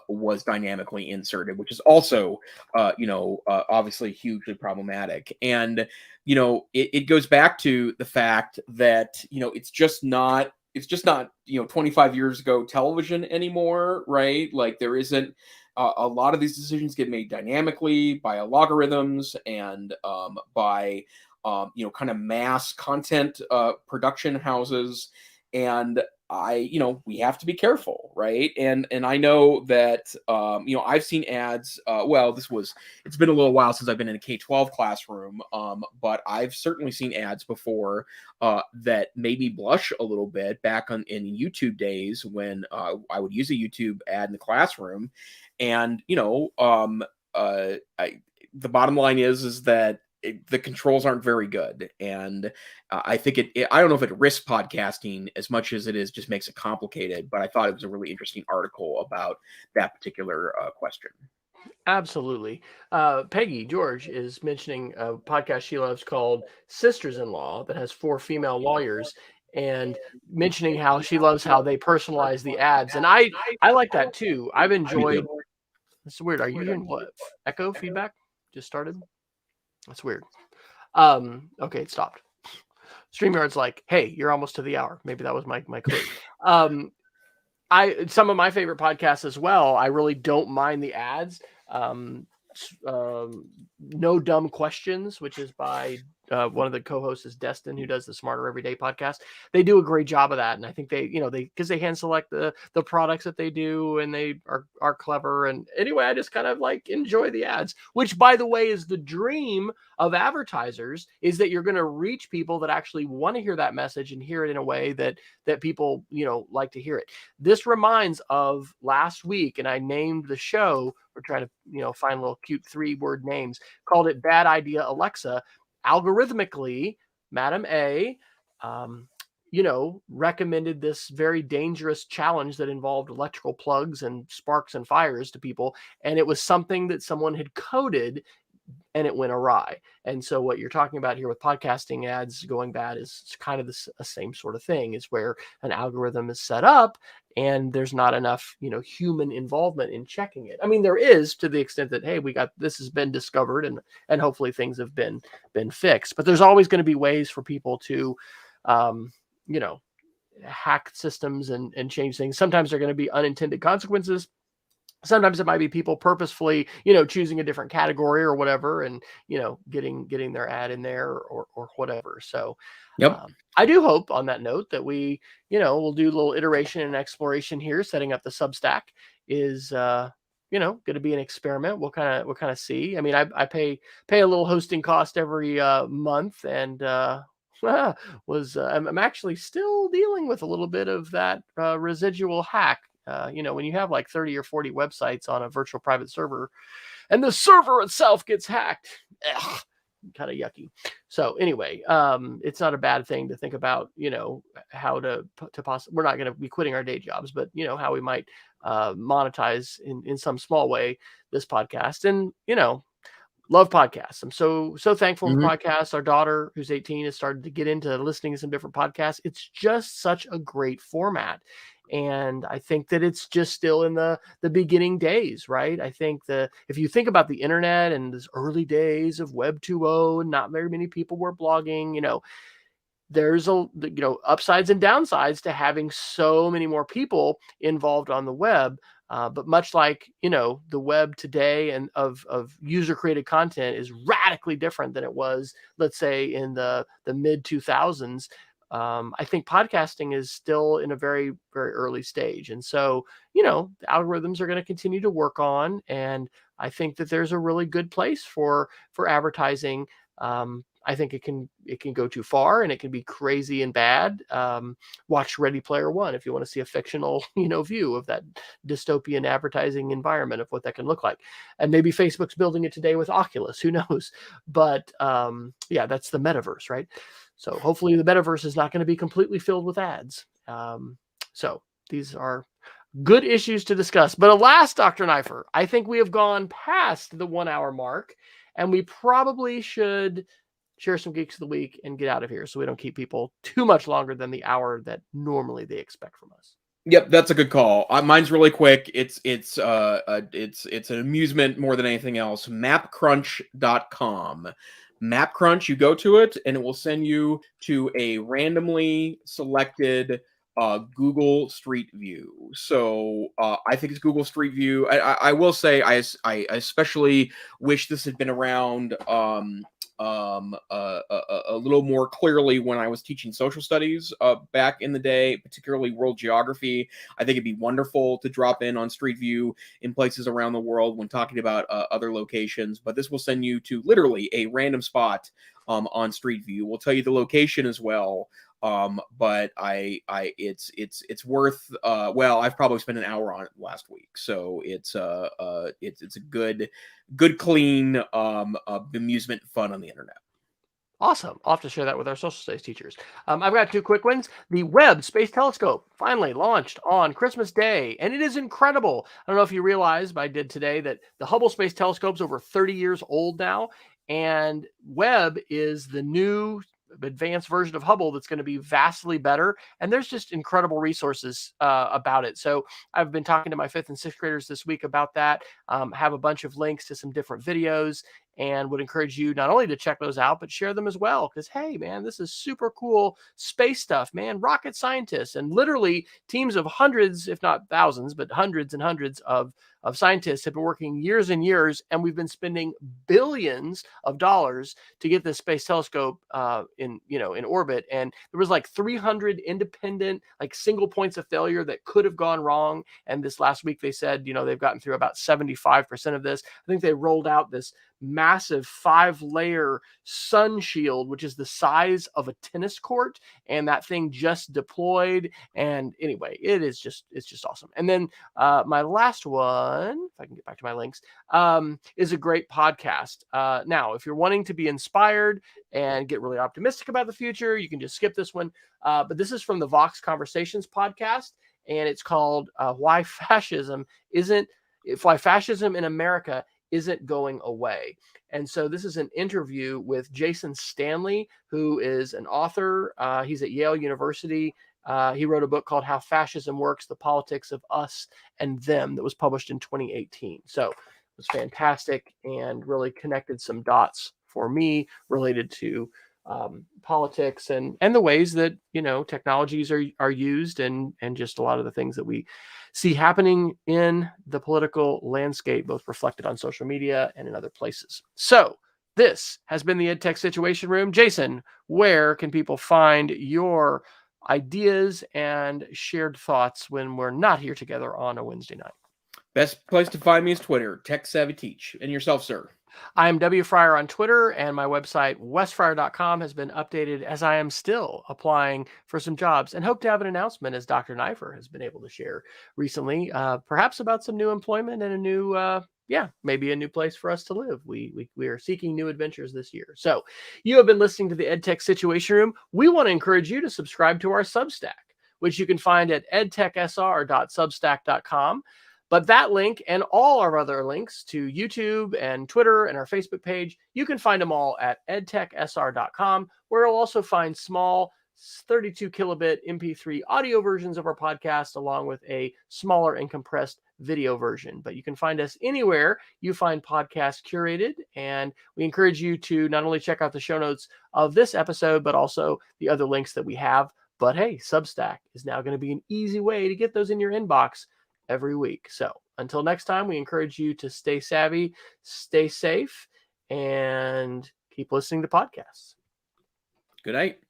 was dynamically inserted, which is also obviously hugely problematic. And it goes back to the fact that it's just not 25 years ago television anymore, right? Like, there isn't a lot of these decisions get made dynamically by algorithms and by kind of mass content production houses. And we have to be careful, right? And I know that I've seen ads. It's been a little while since I've been in a K-12 classroom, but I've certainly seen ads before that made me blush a little bit back in YouTube days, when I would use a YouTube ad in the classroom. And the bottom line is that the controls aren't very good. And I think I don't know if it risks podcasting as much as it is just makes it complicated, but I thought it was a really interesting article about that particular question. Absolutely. Peggy George is mentioning a podcast she loves called Sisters-in-Law that has 4 female lawyers, and mentioning how she loves how they personalize the ads. And I like that too. I've enjoyed. It's weird. Are you hearing what? Echo feedback just started? That's weird. Okay, it stopped. StreamYard's like, hey, you're almost to the hour. Maybe that was my clue. Some of my favorite podcasts as well, I really don't mind the ads. No Dumb Questions, which is by one of the co-hosts is Destin, who does the Smarter Everyday podcast. They do a great job of that, and I think because they hand select the products that they do, and they are clever. And anyway, I just kind of like enjoy the ads, which, by the way, is the dream of advertisers, is that you're going to reach people that actually want to hear that message and hear it in a way that people like to hear it. This reminds of last week, and I named the show. We're trying to find little cute 3-word names. Called it Bad Idea Alexa. Algorithmically, Madam A, recommended this very dangerous challenge that involved electrical plugs and sparks and fires to people. And it was something that someone had coded, and it went awry. And so what you're talking about here with podcasting ads going bad is kind of the same sort of thing, is where an algorithm is set up and there's not enough, human involvement in checking it. I mean, there is, to the extent that, hey, this has been discovered and hopefully things have been fixed, but there's always going to be ways for people to, hack systems and change things. Sometimes there are going to be unintended consequences. Sometimes it might be people purposefully, choosing a different category or whatever, and, getting their ad in there or whatever. So, Yep. I do hope, on that note, that we, we'll do a little iteration and exploration here. Setting up the Substack is, going to be an experiment. We'll kind of see. I mean, I pay a little hosting cost every month, and I'm actually still dealing with a little bit of that residual hack. When you have like 30 or 40 websites on a virtual private server and the server itself gets hacked, kind of yucky. So anyway, it's not a bad thing to think about, how to possibly, we're not going to be quitting our day jobs, but how we might monetize in some small way this podcast. And, love podcasts. I'm so thankful for podcasts. Our daughter, who's 18, has started to get into listening to some different podcasts. It's just such a great format. And I think that it's just still in the beginning days, right? I think if you think about the internet and those early days of Web 2.0 and not very many people were blogging, there's upsides and downsides to having so many more people involved on the web. But much like, the web today and of user created content is radically different than it was, let's say, in the mid 2000s. I think podcasting is still in a very, very early stage. And so, the algorithms are going to continue to work on. And I think that there's a really good place for advertising. I think it can go too far, and it can be crazy and bad. Watch Ready Player One if you want to see a fictional, view of that dystopian advertising environment of what that can look like. And maybe Facebook's building it today with Oculus, who knows? But that's the metaverse, right? So hopefully the metaverse is not going to be completely filled with ads. So these are good issues to discuss. But alas, Dr. Neiffer, I think we have gone past the 1 hour mark, and we probably should share some Geeks of the Week and get out of here, so we don't keep people too much longer than the hour that normally they expect from us. Yep, that's a good call. Mine's really quick. It's an amusement more than anything else. Mapcrunch.com. Mapcrunch, you go to it, and it will send you to a randomly selected Google Street View. So I think it's Google Street View. I will say I especially wish this had been around a little more clearly when I was teaching social studies back in the day, particularly world geography. I think it'd be wonderful to drop in on Street View in places around the world when talking about other locations. But this will send you to literally a random spot on Street View. We'll tell you the location as well. But it's worth, I've probably spent an hour on it last week. So it's a good, clean, amusement fun on the internet. Awesome. I'll have to share that with our social studies teachers. I've got two quick ones. The Webb Space Telescope finally launched on Christmas Day, and it is incredible. I don't know if you realize, but I did today, that the Hubble Space Telescope is over 30 years old now, and Webb is the new advanced version of Hubble that's going to be vastly better. And there's just incredible resources about it. So I've been talking to my 5th and 6th graders this week about that. Have a bunch of links to some different videos. and would encourage you not only to check those out, but share them as well. Because, hey, man, this is super cool space stuff, man. Rocket scientists and literally teams of hundreds, if not thousands, but hundreds and hundreds of scientists have been working years and years, and we've been spending billions of dollars to get this space telescope in orbit. And there was like 300 independent, like single points of failure that could have gone wrong. And this last week they said, they've gotten through about 75% of this. I think they rolled out this massive 5-layer sun shield, which is the size of a tennis court, and that thing just deployed. And anyway, it's just awesome. And then my last one, if I can get back to my links, is a great podcast. Now, if you're wanting to be inspired and get really optimistic about the future, you can just skip this one. But this is from the Vox Conversations podcast, and it's called Why Fascism in America isn't going away. And so this is an interview with Jason Stanley, who is an author. He's at Yale University. He wrote a book called How Fascism Works, The Politics of Us and Them, that was published in 2018. So it was fantastic and really connected some dots for me related to politics and the ways that, technologies are used and just a lot of the things that we see happening in the political landscape, both reflected on social media and in other places. So this has been the EdTech Situation Room. Jason, where can people find your ideas and shared thoughts when we're not here together on a Wednesday night? Best place to find me is Twitter, Tech Savvy Teach. And yourself, sir? I am W. Fryer on Twitter, and my website, wesfryer.com, has been updated as I am still applying for some jobs and hope to have an announcement, as Dr. Neiffer has been able to share recently, perhaps about some new employment and a new, maybe a new place for us to live. We are seeking new adventures this year. So you have been listening to the EdTech Situation Room. We want to encourage you to subscribe to our Substack, which you can find at edtechsr.substack.com. But that link and all our other links to YouTube and Twitter and our Facebook page, you can find them all at edtechsr.com, where you'll also find small 32 kilobit MP3 audio versions of our podcast, along with a smaller and compressed video version. But you can find us anywhere you find podcasts curated. And we encourage you to not only check out the show notes of this episode, but also the other links that we have. But hey, Substack is now going to be an easy way to get those in your inbox every week. So until next time, we encourage you to stay savvy, stay safe, and keep listening to podcasts. Good night.